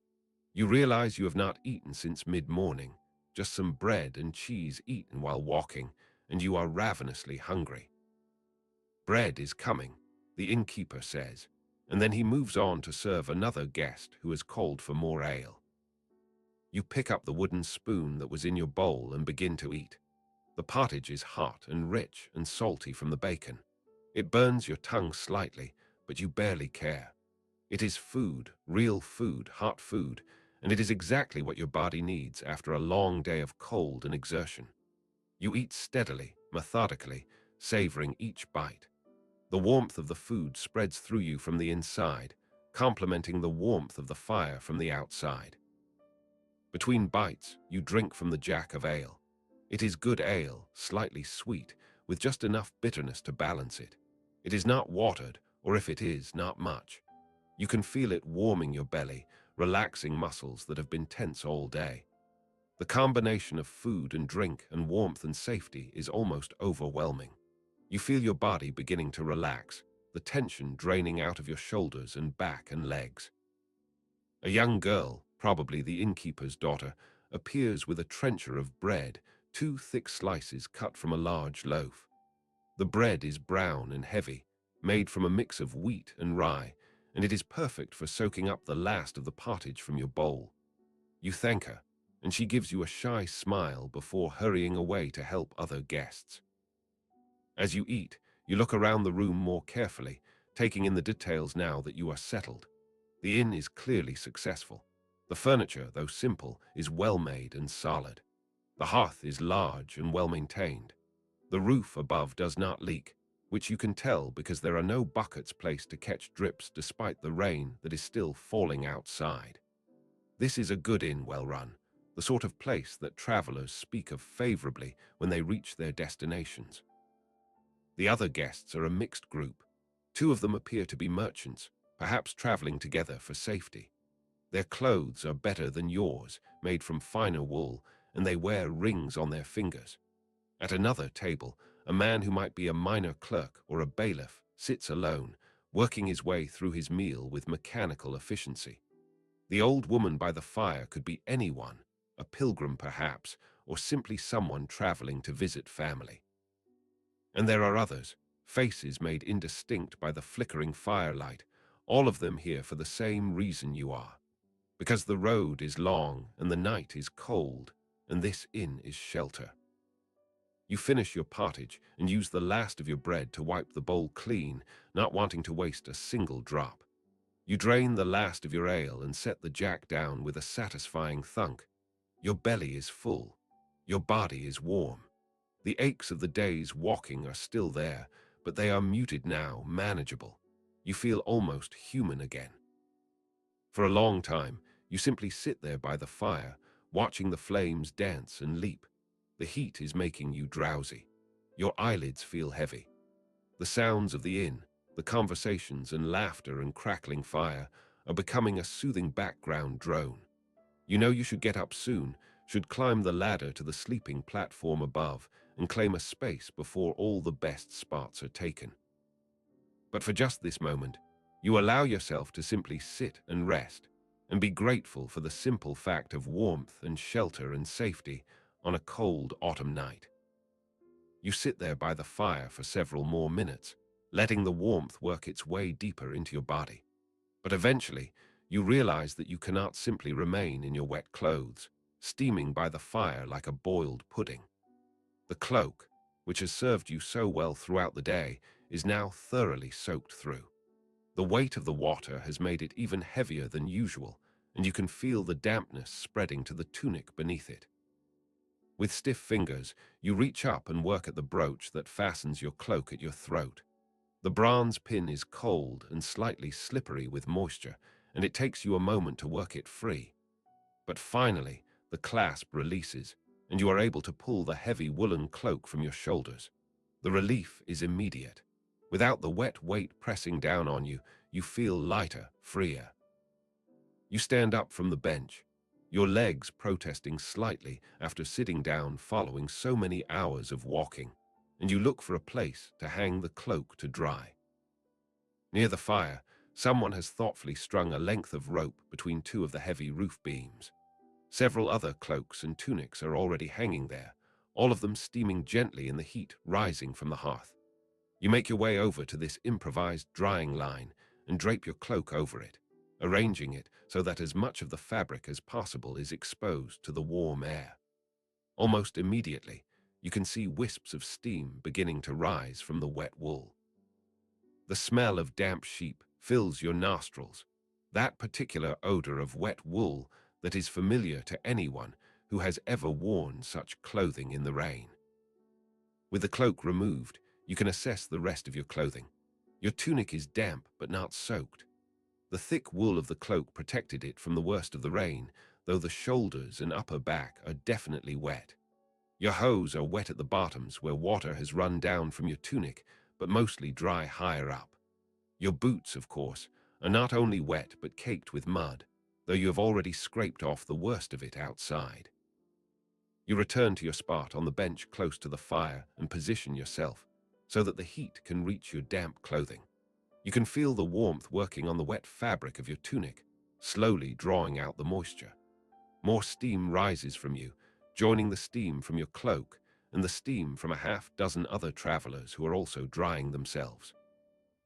You realize you have not eaten since mid-morning, just some bread and cheese eaten while walking, and you are ravenously hungry. Bread is coming, the innkeeper says, and then he moves on to serve another guest who has called for more ale. You pick up the wooden spoon that was in your bowl and begin to eat. The pottage is hot and rich and salty from the bacon. It burns your tongue slightly, but you barely care. It is food, real food, hot food, and it is exactly what your body needs after a long day of cold and exertion. You eat steadily, methodically, savoring each bite. The warmth of the food spreads through you from the inside, complementing the warmth of the fire from the outside. Between bites, you drink from the jack of ale. It is good ale, slightly sweet, with just enough bitterness to balance it. It is not watered, or if it is, not much. You can feel it warming your belly, relaxing muscles that have been tense all day. The combination of food and drink and warmth and safety is almost overwhelming. You feel your body beginning to relax, the tension draining out of your shoulders and back and legs. A young girl, probably the innkeeper's daughter, appears with a trencher of bread, 2 thick slices cut from a large loaf. The bread is brown and heavy, made from a mix of wheat and rye, and it is perfect for soaking up the last of the pottage from your bowl. You thank her, and she gives you a shy smile before hurrying away to help other guests. As you eat, you look around the room more carefully, taking in the details now that you are settled. The inn is clearly successful. The furniture, though simple, is well made and solid. The hearth is large and well maintained. The roof above does not leak, which you can tell because there are no buckets placed to catch drips despite the rain that is still falling outside. This is a good inn, well run, the sort of place that travelers speak of favorably when they reach their destinations. The other guests are a mixed group. 2 of them appear to be merchants, perhaps traveling together for safety. Their clothes are better than yours, made from finer wool, and they wear rings on their fingers. At another table, a man who might be a minor clerk or a bailiff sits alone, working his way through his meal with mechanical efficiency. The old woman by the fire could be anyone, a pilgrim perhaps, or simply someone traveling to visit family. And there are others, faces made indistinct by the flickering firelight, all of them here for the same reason you are. Because the road is long and the night is cold, and this inn is shelter. You finish your pottage and use the last of your bread to wipe the bowl clean, not wanting to waste a single drop. You drain the last of your ale and set the jack down with a satisfying thunk. Your belly is full. Your body is warm. The aches of the day's walking are still there, but they are muted now, manageable. You feel almost human again. For a long time, you simply sit there by the fire, watching the flames dance and leap. The heat is making you drowsy. Your eyelids feel heavy. The sounds of the inn, the conversations and laughter and crackling fire are becoming a soothing background drone. You know you should get up soon, should climb the ladder to the sleeping platform above and claim a space before all the best spots are taken. But for just this moment, you allow yourself to simply sit and rest and be grateful for the simple fact of warmth and shelter and safety on a cold autumn night. You sit there by the fire for several more minutes, letting the warmth work its way deeper into your body. But eventually, you realize that you cannot simply remain in your wet clothes, steaming by the fire like a boiled pudding. The cloak, which has served you so well throughout the day, is now thoroughly soaked through. The weight of the water has made it even heavier than usual, and you can feel the dampness spreading to the tunic beneath it. With stiff fingers, you reach up and work at the brooch that fastens your cloak at your throat. The bronze pin is cold and slightly slippery with moisture, and it takes you a moment to work it free. But finally, the clasp releases, and you are able to pull the heavy woolen cloak from your shoulders. The relief is immediate. Without the wet weight pressing down on you, you feel lighter, freer. You stand up from the bench, your legs protesting slightly after sitting down following so many hours of walking, and you look for a place to hang the cloak to dry. Near the fire, someone has thoughtfully strung a length of rope between 2 of the heavy roof beams. Several other cloaks and tunics are already hanging there, all of them steaming gently in the heat rising from the hearth. You make your way over to this improvised drying line and drape your cloak over it, arranging it so that as much of the fabric as possible is exposed to the warm air. Almost immediately, you can see wisps of steam beginning to rise from the wet wool. The smell of damp sheep fills your nostrils, that particular odor of wet wool that is familiar to anyone who has ever worn such clothing in the rain. With the cloak removed, you can assess the rest of your clothing. Your tunic is damp but not soaked. The thick wool of the cloak protected it from the worst of the rain, though the shoulders and upper back are definitely wet. Your hose are wet at the bottoms where water has run down from your tunic, but mostly dry higher up. Your boots, of course, are not only wet but caked with mud, though you have already scraped off the worst of it outside. You return to your spot on the bench close to the fire and position yourself so that the heat can reach your damp clothing. You can feel the warmth working on the wet fabric of your tunic, slowly drawing out the moisture. More steam rises from you, joining the steam from your cloak and the steam from a half-dozen other travelers who are also drying themselves.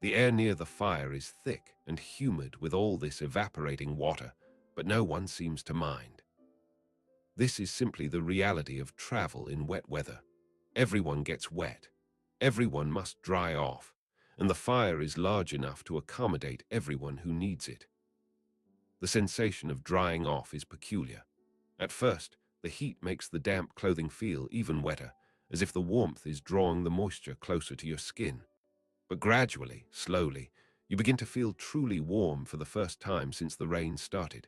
The air near the fire is thick and humid with all this evaporating water, but no one seems to mind. This is simply the reality of travel in wet weather. Everyone gets wet. Everyone must dry off, and the fire is large enough to accommodate everyone who needs it. The sensation of drying off is peculiar. At first, the heat makes the damp clothing feel even wetter, as if the warmth is drawing the moisture closer to your skin. But gradually, slowly, you begin to feel truly warm for the first time since the rain started.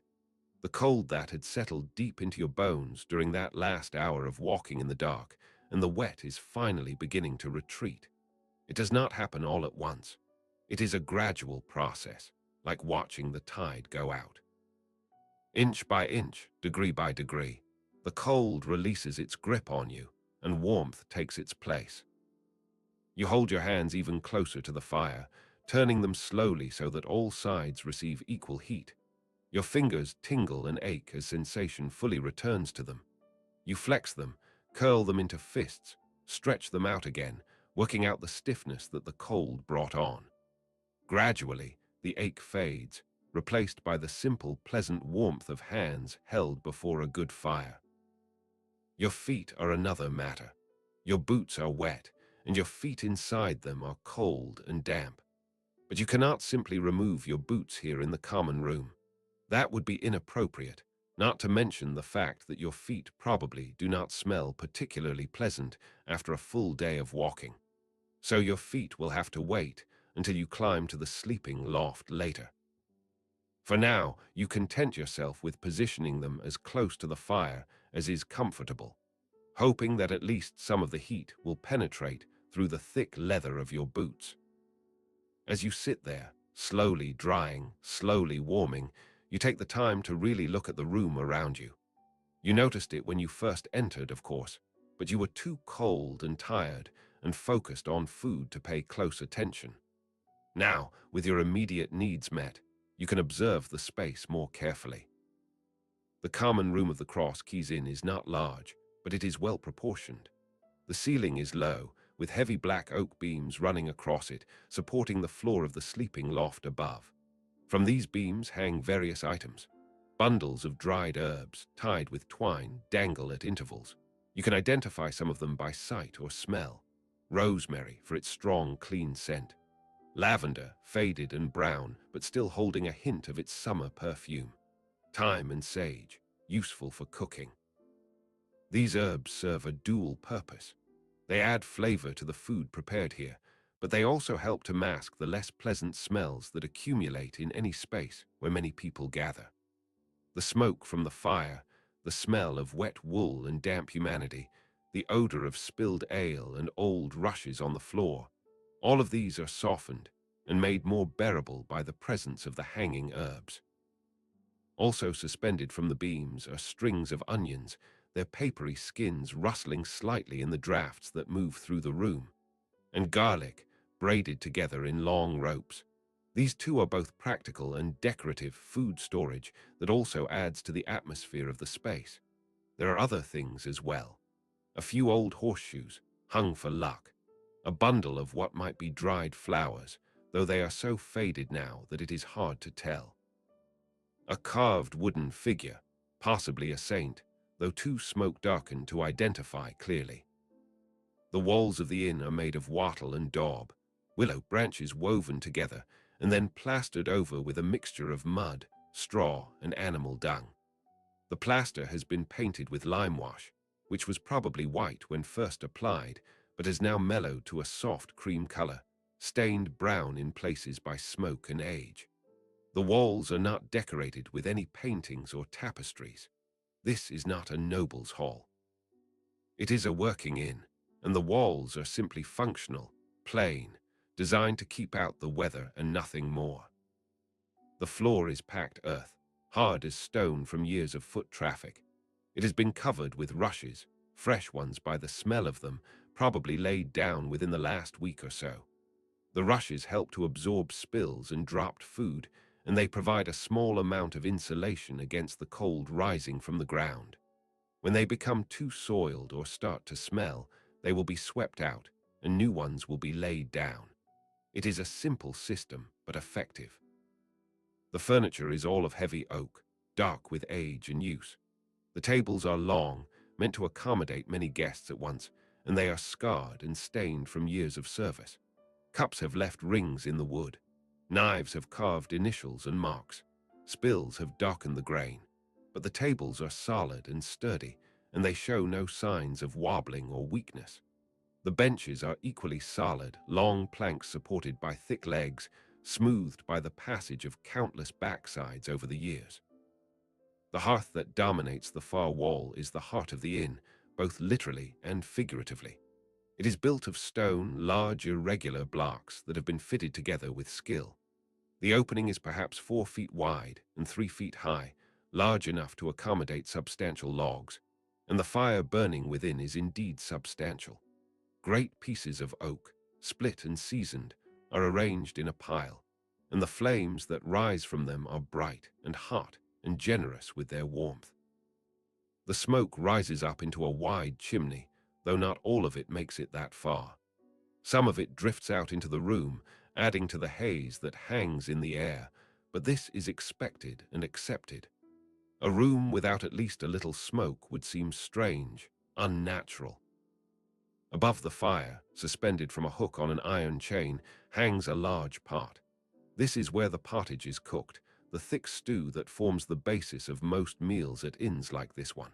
The cold that had settled deep into your bones during that last hour of walking in the dark, and the wet is finally beginning to retreat. It does not happen all at once. It is a gradual process, like watching the tide go out. Inch by inch, degree by degree, the cold releases its grip on you, and warmth takes its place. You hold your hands even closer to the fire, turning them slowly so that all sides receive equal heat. Your fingers tingle and ache as sensation fully returns to them. You flex them, curl them into fists, stretch them out again, working out the stiffness that the cold brought on. Gradually, the ache fades, replaced by the simple, pleasant warmth of hands held before a good fire. Your feet are another matter. Your boots are wet, and your feet inside them are cold and damp. But you cannot simply remove your boots here in the common room. That would be inappropriate, not to mention the fact that your feet probably do not smell particularly pleasant after a full day of walking. So your feet will have to wait until you climb to the sleeping loft later. For now, you content yourself with positioning them as close to the fire as is comfortable, hoping that at least some of the heat will penetrate through the thick leather of your boots. As you sit there, slowly drying, slowly warming, you take the time to really look at the room around you. You noticed it when you first entered, of course, but you were too cold and tired and focused on food to pay close attention. Now, with your immediate needs met, you can observe the space more carefully. The common room of the Cross Keys Inn is not large, but it is well proportioned. The ceiling is low, with heavy black oak beams running across it, supporting the floor of the sleeping loft above. From these beams hang various items. Bundles of dried herbs, tied with twine, dangle at intervals. You can identify some of them by sight or smell. Rosemary for its strong, clean scent. Lavender, faded and brown, but still holding a hint of its summer perfume. Thyme and sage, useful for cooking. These herbs serve a dual purpose. They add flavor to the food prepared here, but they also help to mask the less pleasant smells that accumulate in any space where many people gather. The smoke from the fire, the smell of wet wool and damp humanity, the odor of spilled ale and old rushes on the floor, all of these are softened and made more bearable by the presence of the hanging herbs. Also suspended from the beams are strings of onions, their papery skins rustling slightly in the drafts that move through the room, and garlic, braided together in long ropes. These two are both practical and decorative food storage that also adds to the atmosphere of the space. There are other things as well. A few old horseshoes, hung for luck. A bundle of what might be dried flowers, though they are so faded now that it is hard to tell. A carved wooden figure, possibly a saint, though too smoke-darkened to identify clearly. The walls of the inn are made of wattle and daub, willow branches woven together and then plastered over with a mixture of mud, straw, and animal dung. The plaster has been painted with lime wash, which was probably white when first applied, but has now mellowed to a soft cream color, stained brown in places by smoke and age. The walls are not decorated with any paintings or tapestries. This is not a noble's hall. It is a working inn, and the walls are simply functional, plain, designed to keep out the weather and nothing more. The floor is packed earth, hard as stone from years of foot traffic. It has been covered with rushes, fresh ones by the smell of them, probably laid down within the last week or so. The rushes help to absorb spills and dropped food, and they provide a small amount of insulation against the cold rising from the ground. When they become too soiled or start to smell, they will be swept out, and new ones will be laid down. It is a simple system, but effective. The furniture is all of heavy oak, dark with age and use. The tables are long, meant to accommodate many guests at once, and they are scarred and stained from years of service. Cups have left rings in the wood. Knives have carved initials and marks. Spills have darkened the grain. But the tables are solid and sturdy, and they show no signs of wobbling or weakness. The benches are equally solid, long planks supported by thick legs, smoothed by the passage of countless backsides over the years. The hearth that dominates the far wall is the heart of the inn, both literally and figuratively. It is built of stone, large irregular blocks that have been fitted together with skill. The opening is perhaps 4 feet wide and 3 feet high, large enough to accommodate substantial logs, and the fire burning within is indeed substantial. Great pieces of oak, split and seasoned, are arranged in a pile, and the flames that rise from them are bright and hot and generous with their warmth. The smoke rises up into a wide chimney, though not all of it makes it that far. Some of it drifts out into the room, adding to the haze that hangs in the air, but this is expected and accepted. A room without at least a little smoke would seem strange, unnatural. Above the fire, suspended from a hook on an iron chain, hangs a large pot. This is where the pottage is cooked, the thick stew that forms the basis of most meals at inns like this one.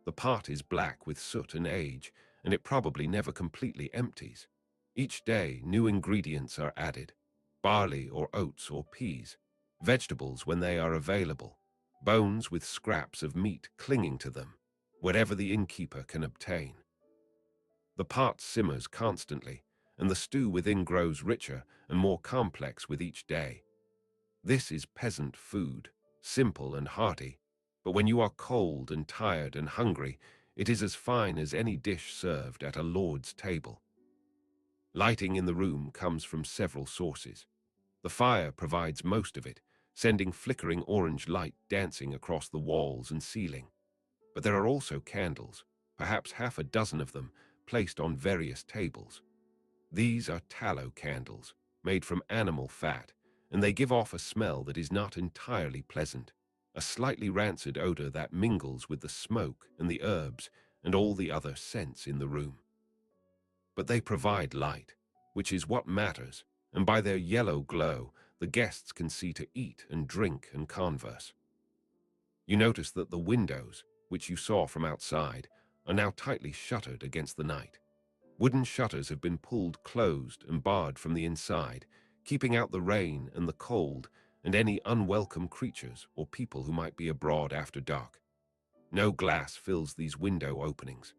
The pot is black with soot and age, and it probably never completely empties. Each day, new ingredients are added: barley or oats or peas, vegetables when they are available, bones with scraps of meat clinging to them, whatever the innkeeper can obtain. The pot simmers constantly, and the stew within grows richer and more complex with each day. This is peasant food, simple and hearty, but when you are cold and tired and hungry, it is as fine as any dish served at a lord's table. Lighting in the room comes from several sources. The fire provides most of it, sending flickering orange light dancing across the walls and ceiling. But there are also candles, perhaps half a dozen of them, placed on various tables. These are tallow candles, made from animal fat, and they give off a smell that is not entirely pleasant, a slightly rancid odor that mingles with the smoke and the herbs and all the other scents in the room. But they provide light, which is what matters, and by their yellow glow, the guests can see to eat and drink and converse. You notice that the windows, which you saw from outside, are now tightly shuttered against the night. Wooden shutters have been pulled closed and barred from the inside, keeping out the rain and the cold and any unwelcome creatures or people who might be abroad after dark. No glass fills these window openings.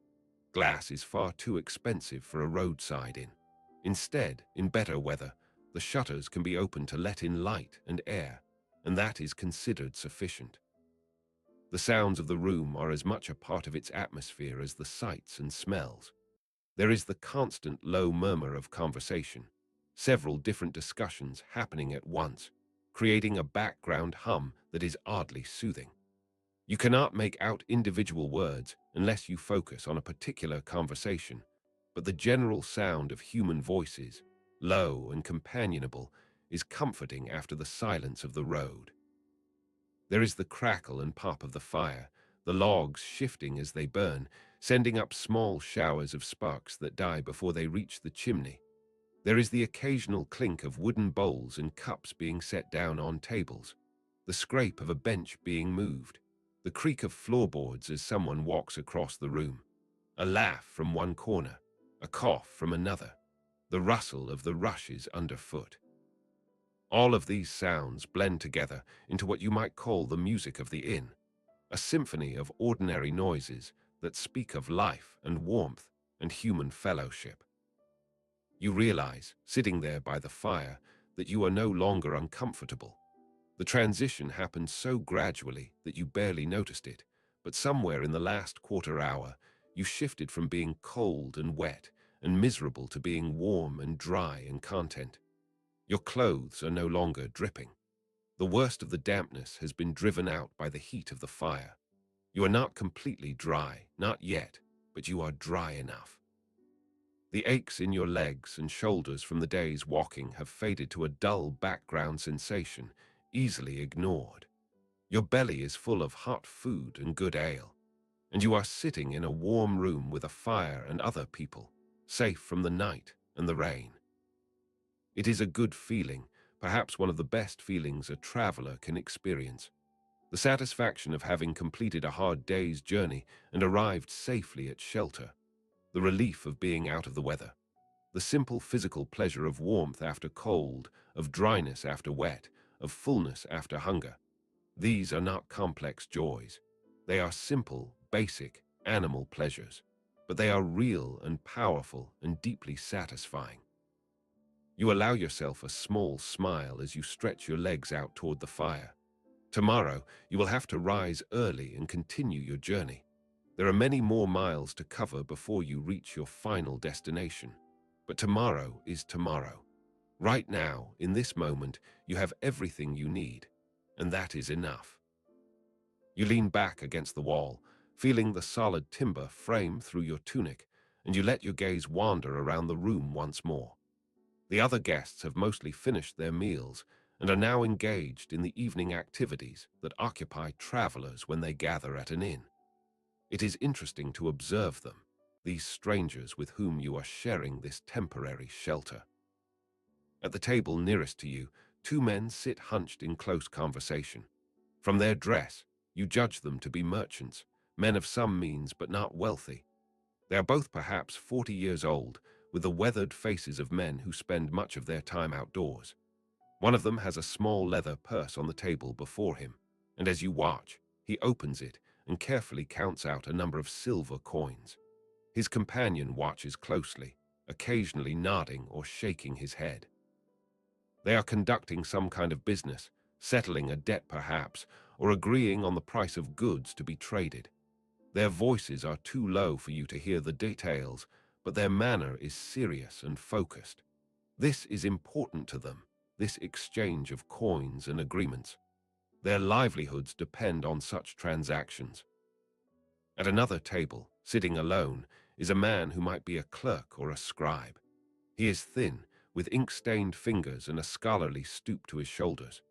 Glass is far too expensive for a roadside inn. Instead, in better weather, the shutters can be opened to let in light and air, and that is considered sufficient. The sounds of the room are as much a part of its atmosphere as the sights and smells. There is the constant low murmur of conversation. several different discussions happening at once, creating a background hum that is oddly soothing. You cannot make out individual words unless you focus on a particular conversation, but the general sound of human voices, low and companionable, is comforting after the silence of the road. There is the crackle and pop of the fire, the logs shifting as they burn, sending up small showers of sparks that die before they reach the chimney. There is the occasional clink of wooden bowls and cups being set down on tables, the scrape of a bench being moved, the creak of floorboards as someone walks across the room, a laugh from one corner, a cough from another, the rustle of the rushes underfoot. All of these sounds blend together into what you might call the music of the inn, a symphony of ordinary noises that speak of life and warmth and human fellowship. You realize, sitting there by the fire, that you are no longer uncomfortable. The transition happened so gradually that you barely noticed it, but somewhere in the last quarter hour, you shifted from being cold and wet and miserable to being warm and dry and content. Your clothes are no longer dripping. The worst of the dampness has been driven out by the heat of the fire. You are not completely dry, not yet, but you are dry enough. The aches in your legs and shoulders from the day's walking have faded to a dull background sensation, easily ignored. Your belly is full of hot food and good ale, and you are sitting in a warm room with a fire and other people, safe from the night and the rain. It is a good feeling, perhaps one of the best feelings a traveler can experience. The satisfaction of having completed a hard day's journey and arrived safely at shelter. The relief of being out of the weather. The simple physical pleasure of warmth after cold, of dryness after wet, of fullness after hunger. These are not complex joys. They are simple, basic, animal pleasures. But they are real and powerful and deeply satisfying. You allow yourself a small smile as you stretch your legs out toward the fire. Tomorrow, you will have to rise early and continue your journey. There are many more miles to cover before you reach your final destination. But tomorrow is tomorrow. Right now, in this moment, you have everything you need, and that is enough. You lean back against the wall, feeling the solid timber frame through your tunic, and you let your gaze wander around the room once more. The other guests have mostly finished their meals and are now engaged in the evening activities that occupy travelers when they gather at an inn. It is interesting to observe them, these strangers with whom you are sharing this temporary shelter. At the table nearest to you, two men sit hunched in close conversation. From their dress, you judge them to be merchants, men of some means but not wealthy. They are both perhaps 40 years old, with the weathered faces of men who spend much of their time outdoors. One of them has a small leather purse on the table before him, and as you watch, he opens it and carefully counts out a number of silver coins. His companion watches closely, occasionally nodding or shaking his head. They are conducting some kind of business, settling a debt perhaps, or agreeing on the price of goods to be traded. Their voices are too low for you to hear the details, but their manner is serious and focused. This is important to them, this exchange of coins and agreements. Their livelihoods depend on such transactions. At another table, sitting alone, is a man who might be a clerk or a scribe. He is thin, with ink-stained fingers and a scholarly stoop to his shoulders.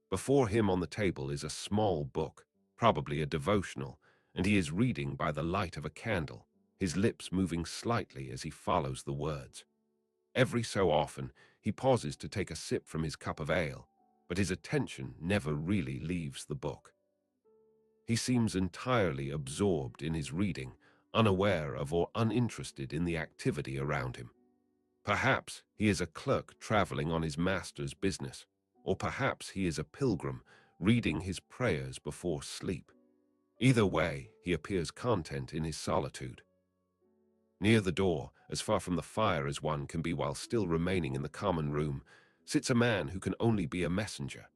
Before him on the table is a small book, probably a devotional, and he is reading by the light of a candle, his lips moving slightly as he follows the words. Every so often, he pauses to take a sip from his cup of ale, but his attention never really leaves the book. He seems entirely absorbed in his reading, unaware of or uninterested in the activity around him. Perhaps he is a clerk traveling on his master's business, or perhaps he is a pilgrim reading his prayers before sleep. Either way, he appears content in his solitude. Near the door, as far from the fire as one can be while still remaining in the common room, sits a man who can only be a messenger.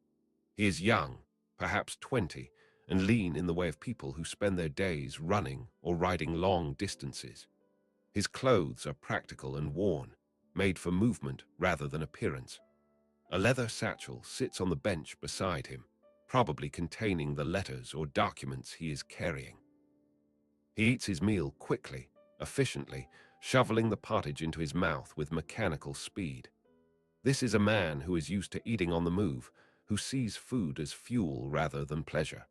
He is young, perhaps 20, and lean in the way of people who spend their days running or riding long distances. His clothes are practical and worn, made for movement rather than appearance. A leather satchel sits on the bench beside him, probably containing the letters or documents he is carrying. He eats his meal quickly, efficiently, shoveling the pottage into his mouth with mechanical speed. This is a man who is used to eating on the move, who sees food as fuel rather than pleasure.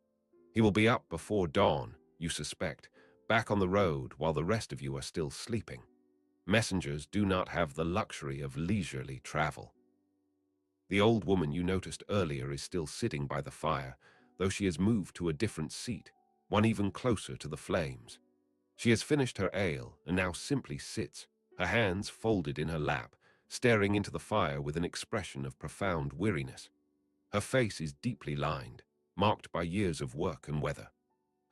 He will be up before dawn, you suspect, back on the road while the rest of you are still sleeping. Messengers do not have the luxury of leisurely travel. The old woman you noticed earlier is still sitting by the fire, though she has moved to a different seat, one even closer to the flames. She has finished her ale and now simply sits, her hands folded in her lap, staring into the fire with an expression of profound weariness. Her face is deeply lined, marked by years of work and weather.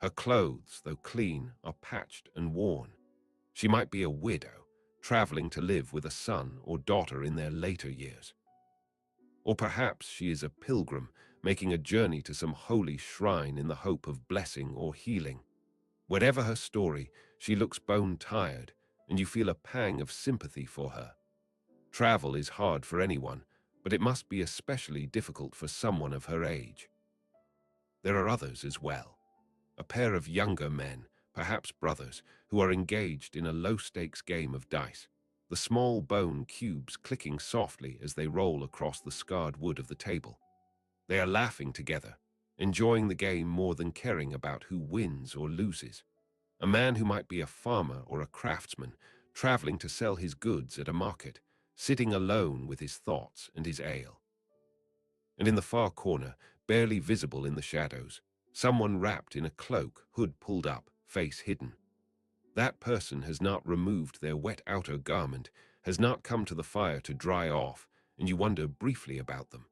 Her clothes, though clean, are patched and worn. She might be a widow, traveling to live with a son or daughter in their later years. Or perhaps she is a pilgrim, making a journey to some holy shrine in the hope of blessing or healing. Whatever her story, she looks bone-tired, and you feel a pang of sympathy for her. Travel is hard for anyone, but it must be especially difficult for someone of her age. There are others as well. A pair of younger men, perhaps brothers, who are engaged in a low-stakes game of dice, the small bone cubes clicking softly as they roll across the scarred wood of the table. They are laughing together, enjoying the game more than caring about who wins or loses. A man who might be a farmer or a craftsman, traveling to sell his goods at a market, sitting alone with his thoughts and his ale. And in the far corner, barely visible in the shadows, someone wrapped in a cloak, hood pulled up, face hidden. That person has not removed their wet outer garment, has not come to the fire to dry off, and you wonder briefly about them.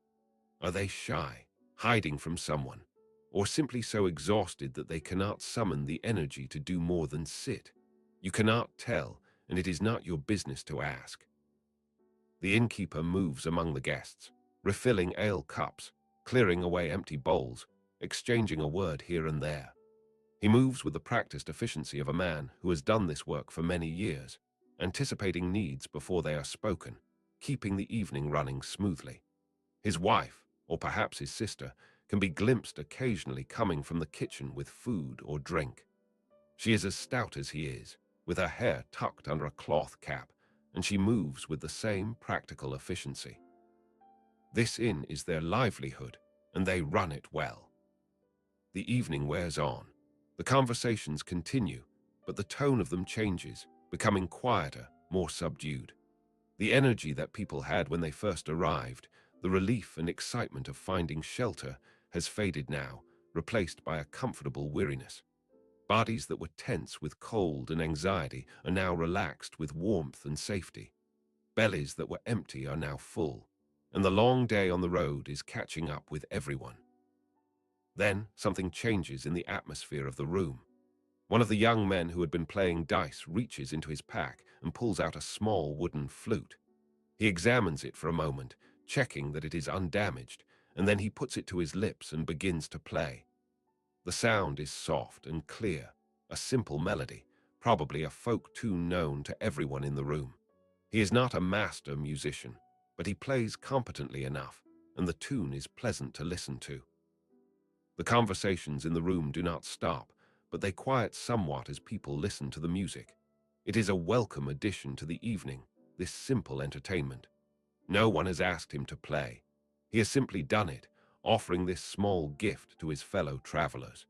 Are they shy, hiding from someone, or simply so exhausted that they cannot summon the energy to do more than sit? You cannot tell, and it is not your business to ask. The innkeeper moves among the guests, refilling ale cups, clearing away empty bowls, exchanging a word here and there. He moves with the practiced efficiency of a man who has done this work for many years, anticipating needs before they are spoken, keeping the evening running smoothly. His wife, or perhaps his sister, can be glimpsed occasionally coming from the kitchen with food or drink. She is as stout as he is, with her hair tucked under a cloth cap, and she moves with the same practical efficiency. This inn is their livelihood, and they run it well. The evening wears on. The conversations continue, but the tone of them changes, becoming quieter, more subdued. The energy that people had when they first arrived, the relief and excitement of finding shelter, has faded now, replaced by a comfortable weariness. Bodies that were tense with cold and anxiety are now relaxed with warmth and safety. Bellies that were empty are now full, and the long day on the road is catching up with everyone. Then something changes in the atmosphere of the room. One of the young men who had been playing dice reaches into his pack and pulls out a small wooden flute. He examines it for a moment, checking that it is undamaged, and then he puts it to his lips and begins to play. The sound is soft and clear, a simple melody, probably a folk tune known to everyone in the room. He is not a master musician, but he plays competently enough, and the tune is pleasant to listen to. The conversations in the room do not stop, but they quiet somewhat as people listen to the music. It is a welcome addition to the evening, this simple entertainment. No one has asked him to play. He has simply done it, offering this small gift to his fellow travelers.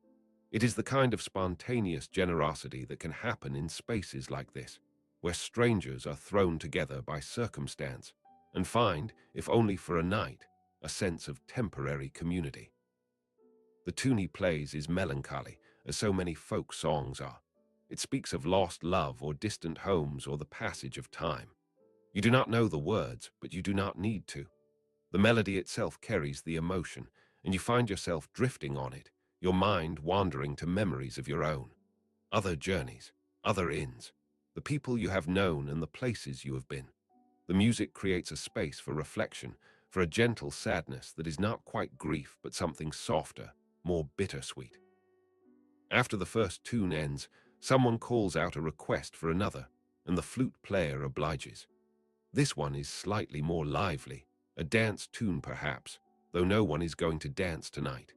It is the kind of spontaneous generosity that can happen in spaces like this, where strangers are thrown together by circumstance and find, if only for a night, a sense of temporary community. The tune he plays is melancholy, as so many folk songs are. It speaks of lost love or distant homes or the passage of time. You do not know the words, but you do not need to. The melody itself carries the emotion, and you find yourself drifting on it, your mind wandering to memories of your own. Other journeys, other inns, the people you have known and the places you have been. The music creates a space for reflection, for a gentle sadness that is not quite grief but something softer, more bittersweet. After the first tune ends, someone calls out a request for another, and the flute player obliges. This one is slightly more lively, a dance tune perhaps, though no one is going to dance tonight.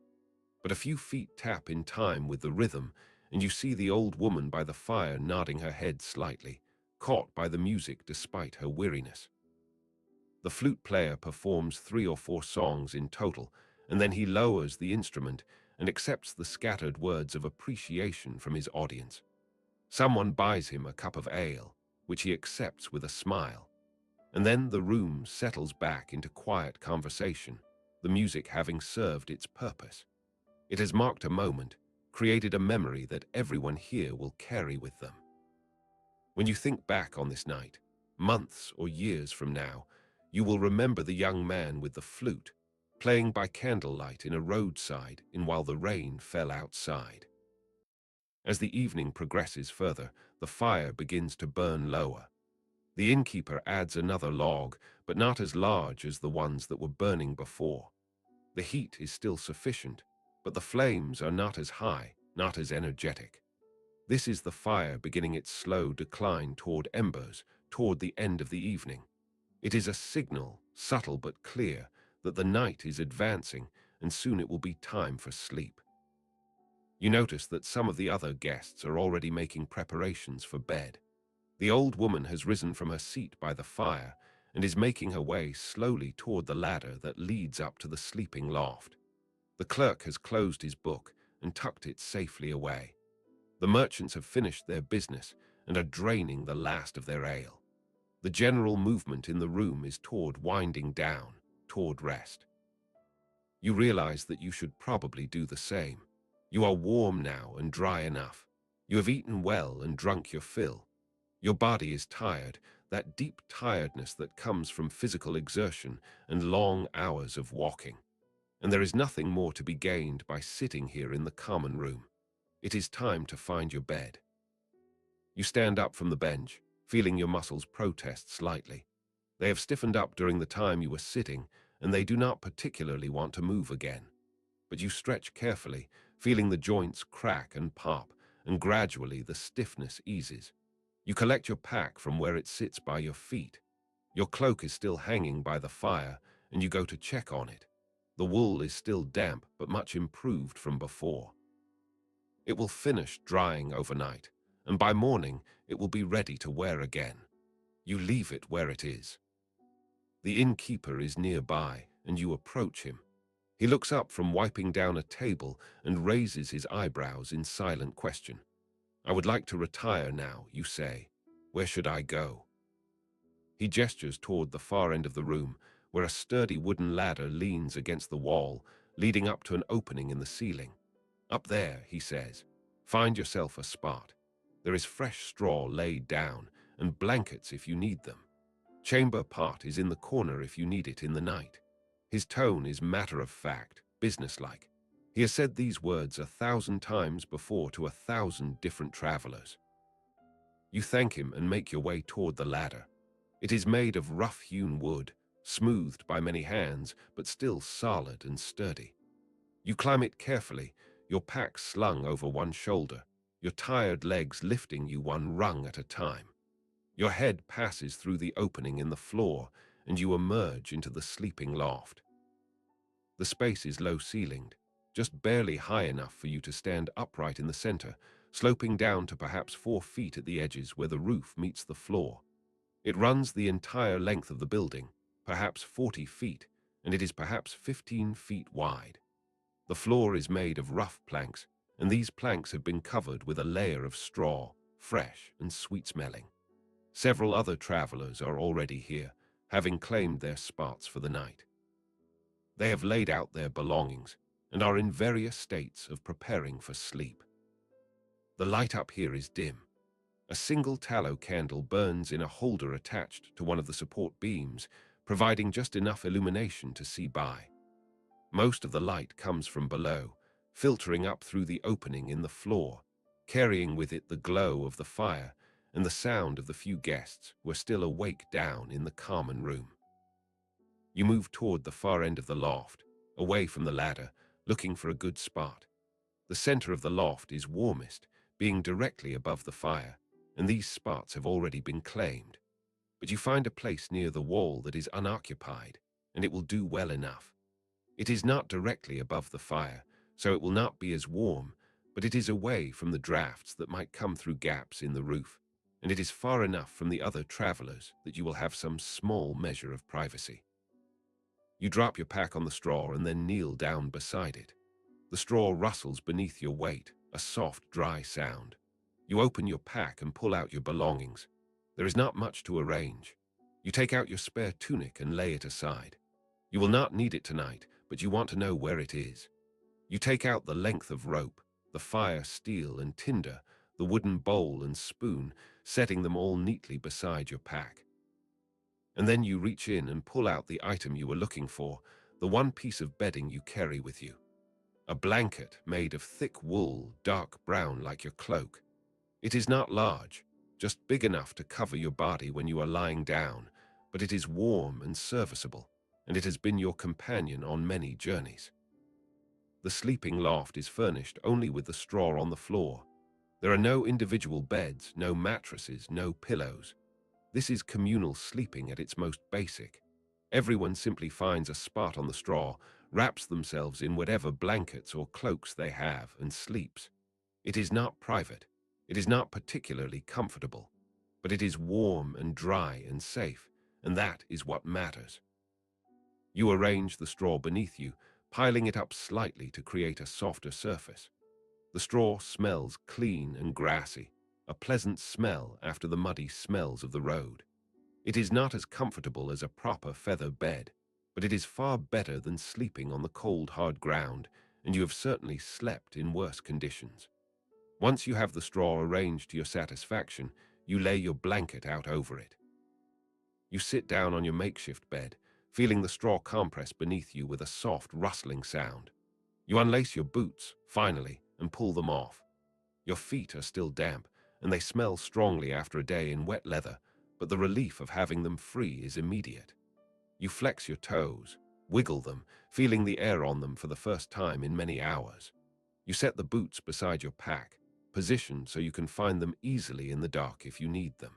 But a few feet tap in time with the rhythm, and you see the old woman by the fire nodding her head slightly, caught by the music despite her weariness. The flute player performs 3 or 4 songs in total, and then he lowers the instrument and accepts the scattered words of appreciation from his audience. Someone buys him a cup of ale, which he accepts with a smile. And then the room settles back into quiet conversation, the music having served its purpose. It has marked a moment, created a memory that everyone here will carry with them. When you think back on this night, months or years from now, you will remember the young man with the flute, playing by candlelight in a roadside inn while the rain fell outside. As the evening progresses further, the fire begins to burn lower. The innkeeper adds another log, but not as large as the ones that were burning before. The heat is still sufficient, but the flames are not as high, not as energetic. This is the fire beginning its slow decline toward embers, toward the end of the evening. It is a signal, subtle but clear, that the night is advancing and soon it will be time for sleep. You notice that some of the other guests are already making preparations for bed. The old woman has risen from her seat by the fire and is making her way slowly toward the ladder that leads up to the sleeping loft. The clerk has closed his book and tucked it safely away. The merchants have finished their business and are draining the last of their ale. The general movement in the room is toward winding down, toward rest. You realize that you should probably do the same. You are warm now and dry enough. You have eaten well and drunk your fill. Your body is tired, that deep tiredness that comes from physical exertion and long hours of walking. And there is nothing more to be gained by sitting here in the common room. It is time to find your bed. You stand up from the bench, feeling your muscles protest slightly. They have stiffened up during the time you were sitting, and they do not particularly want to move again. But you stretch carefully, feeling the joints crack and pop, and gradually the stiffness eases. You collect your pack from where it sits by your feet. Your cloak is still hanging by the fire, and you go to check on it. The wool is still damp, but much improved from before. It will finish drying overnight, and by morning it will be ready to wear again. You leave it where it is. The innkeeper is nearby, and you approach him. He looks up from wiping down a table and raises his eyebrows in silent question. "I would like to retire now," you say. "Where should I go?" He gestures toward the far end of the room, where a sturdy wooden ladder leans against the wall, leading up to an opening in the ceiling. "Up there," he says. "Find yourself a spot. There is fresh straw laid down, and blankets if you need them. Chamber pot is in the corner if you need it in the night." His tone is matter-of-fact, businesslike. He has said these words 1,000 times before to 1,000 different travelers. You thank him and make your way toward the ladder. It is made of rough-hewn wood, smoothed by many hands, but still solid and sturdy. You climb it carefully, your pack slung over one shoulder, your tired legs lifting you one rung at a time. Your head passes through the opening in the floor, and you emerge into the sleeping loft. The space is low-ceilinged, just barely high enough for you to stand upright in the center, sloping down to perhaps 4 feet at the edges where the roof meets the floor. It runs the entire length of the building, perhaps 40 feet, and it is perhaps 15 feet wide. The floor is made of rough planks, and these planks have been covered with a layer of straw, fresh and sweet-smelling. Several other travelers are already here, having claimed their spots for the night. They have laid out their belongings and are in various states of preparing for sleep. The light up here is dim. A single tallow candle burns in a holder attached to one of the support beams, providing just enough illumination to see by. Most of the light comes from below, filtering up through the opening in the floor, carrying with it the glow of the fire and the sound of the few guests who are still awake down in the common room. You move toward the far end of the loft, away from the ladder, looking for a good spot. The center of the loft is warmest, being directly above the fire, and these spots have already been claimed. but you find a place near the wall that is unoccupied, and it will do well enough. It is not directly above the fire, so it will not be as warm, but it is away from the drafts that might come through gaps in the roof, and it is far enough from the other travelers that you will have some small measure of privacy. You drop your pack on the straw and then kneel down beside it. The straw rustles beneath your weight, a soft, dry sound. You open your pack and pull out your belongings. There is not much to arrange. You take out your spare tunic and lay it aside. You will not need it tonight, but you want to know where it is. You take out the length of rope, the fire steel and tinder, the wooden bowl and spoon, setting them all neatly beside your pack. And then you reach in and pull out the item you were looking for, the one piece of bedding you carry with you. A blanket made of thick wool, dark brown like your cloak. It is not large, just big enough to cover your body when you are lying down, but it is warm and serviceable, and it has been your companion on many journeys. The sleeping loft is furnished only with the straw on the floor. There are no individual beds, no mattresses, no pillows. This is communal sleeping at its most basic. Everyone simply finds a spot on the straw, wraps themselves in whatever blankets or cloaks they have, and sleeps. It is not private. It is not particularly comfortable, but it is warm and dry and safe, and that is what matters. You arrange the straw beneath you, piling it up slightly to create a softer surface. The straw smells clean and grassy, a pleasant smell after the muddy smells of the road. It is not as comfortable as a proper feather bed, but it is far better than sleeping on the cold, hard ground, and you have certainly slept in worse conditions. Once you have the straw arranged to your satisfaction, you lay your blanket out over it. You sit down on your makeshift bed, feeling the straw compress beneath you with a soft, rustling sound. You unlace your boots, finally, and pull them off. Your feet are still damp, and they smell strongly after a day in wet leather, but the relief of having them free is immediate. You flex your toes, wiggle them, feeling the air on them for the first time in many hours. You set the boots beside your pack, positioned so you can find them easily in the dark if you need them.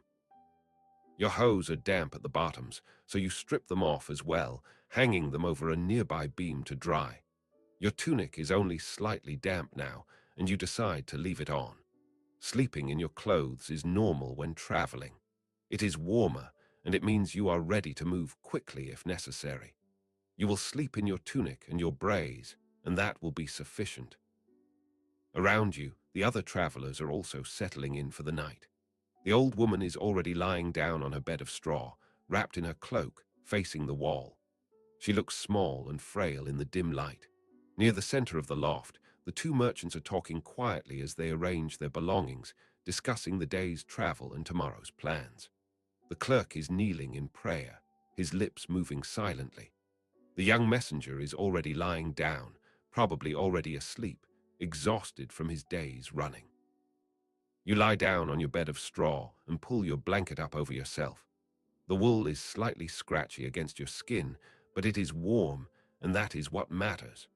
Your hose are damp at the bottoms, so you strip them off as well, hanging them over a nearby beam to dry. Your tunic is only slightly damp now, and you decide to leave it on. Sleeping in your clothes is normal when traveling. It is warmer, and it means you are ready to move quickly if necessary. You will sleep in your tunic and your braise, and that will be sufficient. Around you, the other travelers are also settling in for the night. The old woman is already lying down on her bed of straw, wrapped in her cloak, facing the wall. She looks small and frail in the dim light. Near the center of the loft, the two merchants are talking quietly as they arrange their belongings, discussing the day's travel and tomorrow's plans. The clerk is kneeling in prayer, his lips moving silently. The young messenger is already lying down, probably already asleep, exhausted from his day's running. You lie down on your bed of straw and pull your blanket up over yourself. The wool is slightly scratchy against your skin, but it is warm, and that is what matters.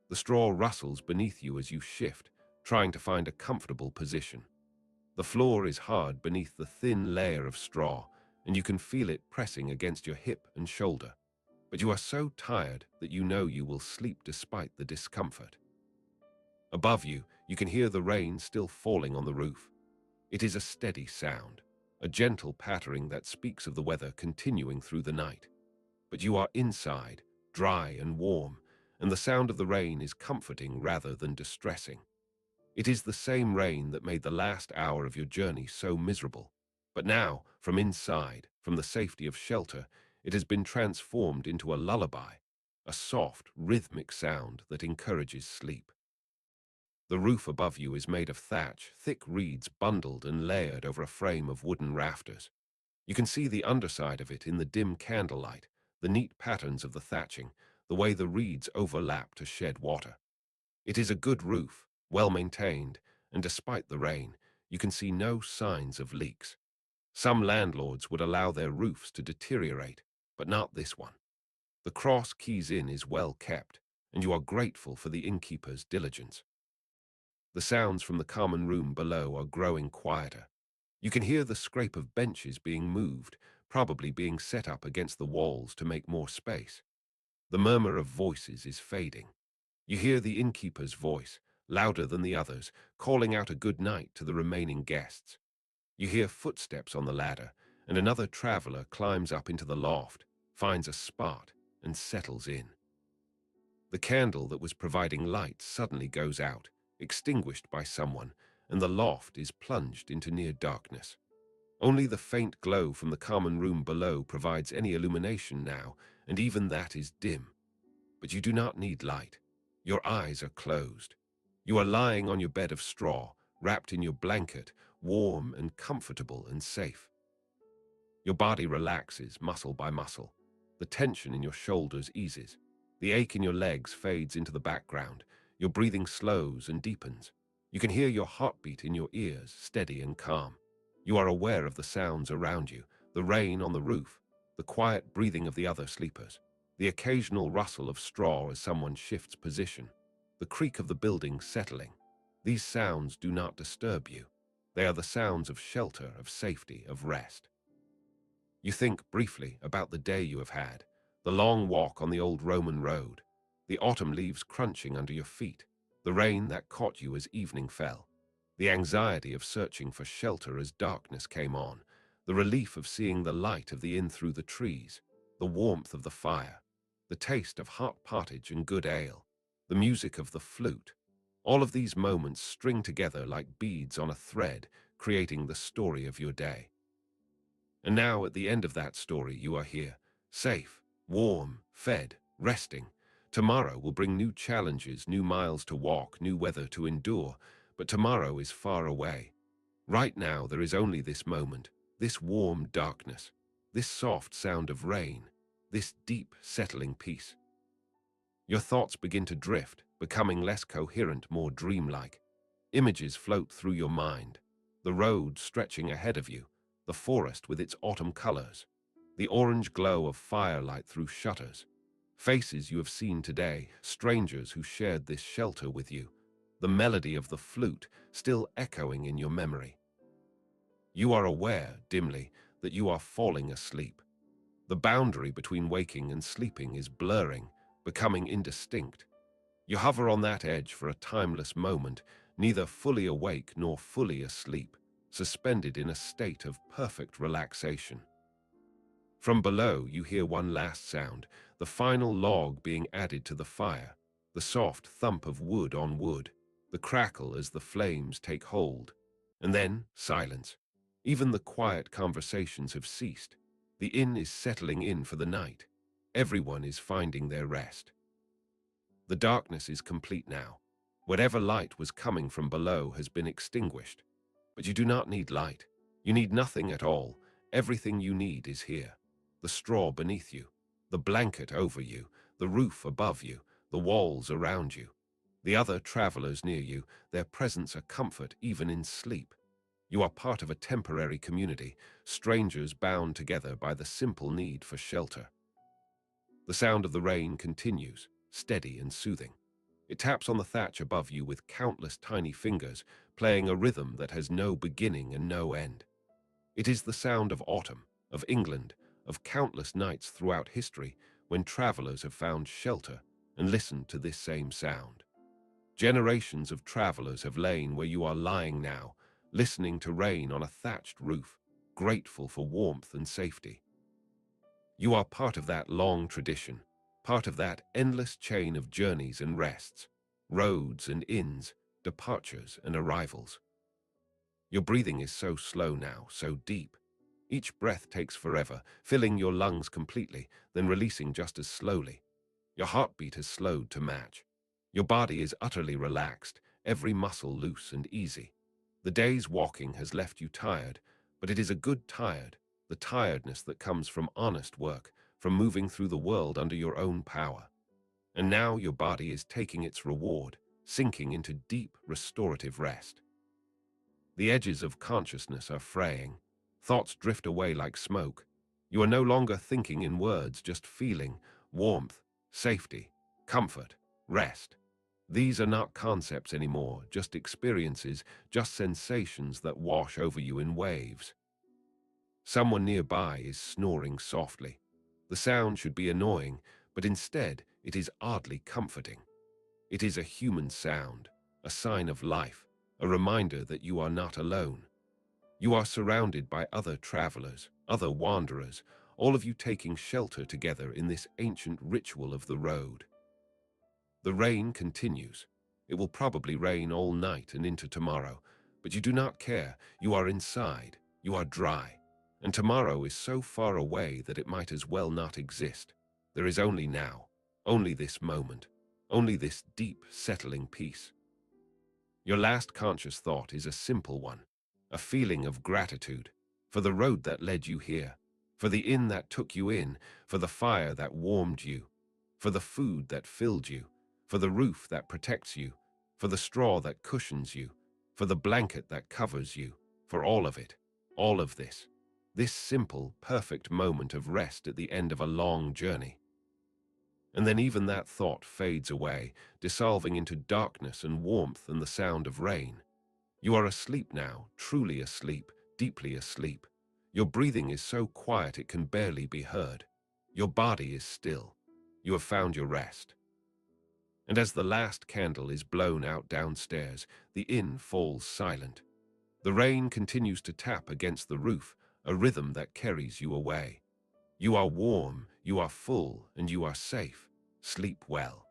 The straw rustles beneath you as you shift, trying to find a comfortable position. The floor is hard beneath the thin layer of straw, and you can feel it pressing against your hip and shoulder. But you are so tired that you know you will sleep despite the discomfort. Above you, you can hear the rain still falling on the roof. It is a steady sound, a gentle pattering that speaks of the weather continuing through the night. But you are inside, dry and warm, and the sound of the rain is comforting rather than distressing. It is the same rain that made the last hour of your journey so miserable. But now, from inside, from the safety of shelter, it has been transformed into a lullaby, a soft, rhythmic sound that encourages sleep. The roof above you is made of thatch, thick reeds bundled and layered over a frame of wooden rafters. You can see the underside of it in the dim candlelight, the neat patterns of the thatching, the way the reeds overlap to shed water. It is a good roof, well maintained, and despite the rain, you can see no signs of leaks. Some landlords would allow their roofs to deteriorate, but not this one. The Cross Keys Inn is well kept, and you are grateful for the innkeeper's diligence. The sounds from the common room below are growing quieter. You can hear the scrape of benches being moved, probably being set up against the walls to make more space. The murmur of voices is fading. You hear the innkeeper's voice, louder than the others, calling out a good night to the remaining guests. You hear footsteps on the ladder, and another traveler climbs up into the loft, finds a spot, and settles in. The candle that was providing light suddenly goes out, extinguished by someone, and the loft is plunged into near darkness. Only the faint glow from the common room below provides any illumination now, and even that is dim. But you do not need light. Your eyes are closed. You are lying on your bed of straw, wrapped in your blanket, warm and comfortable and safe. Your body relaxes muscle by muscle. The tension in your shoulders eases. The ache in your legs fades into the background. Your breathing slows and deepens. You can hear your heartbeat in your ears, steady and calm. You are aware of the sounds around you, the rain on the roof, the quiet breathing of the other sleepers, the occasional rustle of straw as someone shifts position, the creak of the building settling. These sounds do not disturb you. They are the sounds of shelter, of safety, of rest. You think briefly about the day you have had, the long walk on the old Roman road, the autumn leaves crunching under your feet, the rain that caught you as evening fell, the anxiety of searching for shelter as darkness came on, the relief of seeing the light of the inn through the trees, the warmth of the fire, the taste of hot pottage and good ale, the music of the flute. All of these moments string together like beads on a thread, creating the story of your day. And now, at the end of that story, you are here, safe, warm, fed, resting. Tomorrow will bring new challenges, new miles to walk, new weather to endure, but tomorrow is far away. Right now, there is only this moment, this warm darkness, this soft sound of rain, this deep, settling peace. Your thoughts begin to drift, becoming less coherent, more dreamlike. Images float through your mind, the road stretching ahead of you, the forest with its autumn colors, the orange glow of firelight through shutters, faces you have seen today, strangers who shared this shelter with you, the melody of the flute still echoing in your memory. You are aware, dimly, that you are falling asleep. The boundary between waking and sleeping is blurring, becoming indistinct. You hover on that edge for a timeless moment, neither fully awake nor fully asleep, suspended in a state of perfect relaxation. From below, you hear one last sound, the final log being added to the fire, the soft thump of wood on wood, the crackle as the flames take hold. And then, silence. Even the quiet conversations have ceased. The inn is settling in for the night. Everyone is finding their rest. The darkness is complete now. Whatever light was coming from below has been extinguished. But you do not need light. You need nothing at all. Everything you need is here. The straw beneath you, the blanket over you, the roof above you, the walls around you. The other travelers near you, their presence a comfort even in sleep. You are part of a temporary community, strangers bound together by the simple need for shelter. The sound of the rain continues, steady and soothing. It taps on the thatch above you with countless tiny fingers, playing a rhythm that has no beginning and no end. It is the sound of autumn, of England, of countless nights throughout history when travelers have found shelter and listened to this same sound. Generations of travelers have lain where you are lying now, listening to rain on a thatched roof, grateful for warmth and safety. You are part of that long tradition, part of that endless chain of journeys and rests, roads and inns, departures and arrivals. Your breathing is so slow now, so deep. Each breath takes forever, filling your lungs completely, then releasing just as slowly. Your heartbeat has slowed to match. Your body is utterly relaxed, every muscle loose and easy. The day's walking has left you tired, but it is a good tired, the tiredness that comes from honest work, from moving through the world under your own power. And now your body is taking its reward, sinking into deep, restorative rest. The edges of consciousness are fraying. Thoughts drift away like smoke. You are no longer thinking in words, just feeling warmth, safety, comfort, rest. These are not concepts anymore, just experiences, just sensations that wash over you in waves. Someone nearby is snoring softly. The sound should be annoying, but instead it is oddly comforting. It is a human sound, a sign of life, a reminder that you are not alone. You are surrounded by other travelers, other wanderers, all of you taking shelter together in this ancient ritual of the road. The rain continues. It will probably rain all night and into tomorrow, but you do not care. You are inside. You are dry. And tomorrow is so far away that it might as well not exist. There is only now, only this moment, only this deep, settling peace. Your last conscious thought is a simple one, a feeling of gratitude for the road that led you here, for the inn that took you in, for the fire that warmed you, for the food that filled you, for the roof that protects you, for the straw that cushions you, for the blanket that covers you, for all of it, all of this. This simple, perfect moment of rest at the end of a long journey. And then even that thought fades away, dissolving into darkness and warmth and the sound of rain. You are asleep now, truly asleep, deeply asleep. Your breathing is so quiet it can barely be heard. Your body is still. You have found your rest. And as the last candle is blown out downstairs, the inn falls silent. The rain continues to tap against the roof, a rhythm that carries you away. You are warm, you are full, and you are safe. Sleep well.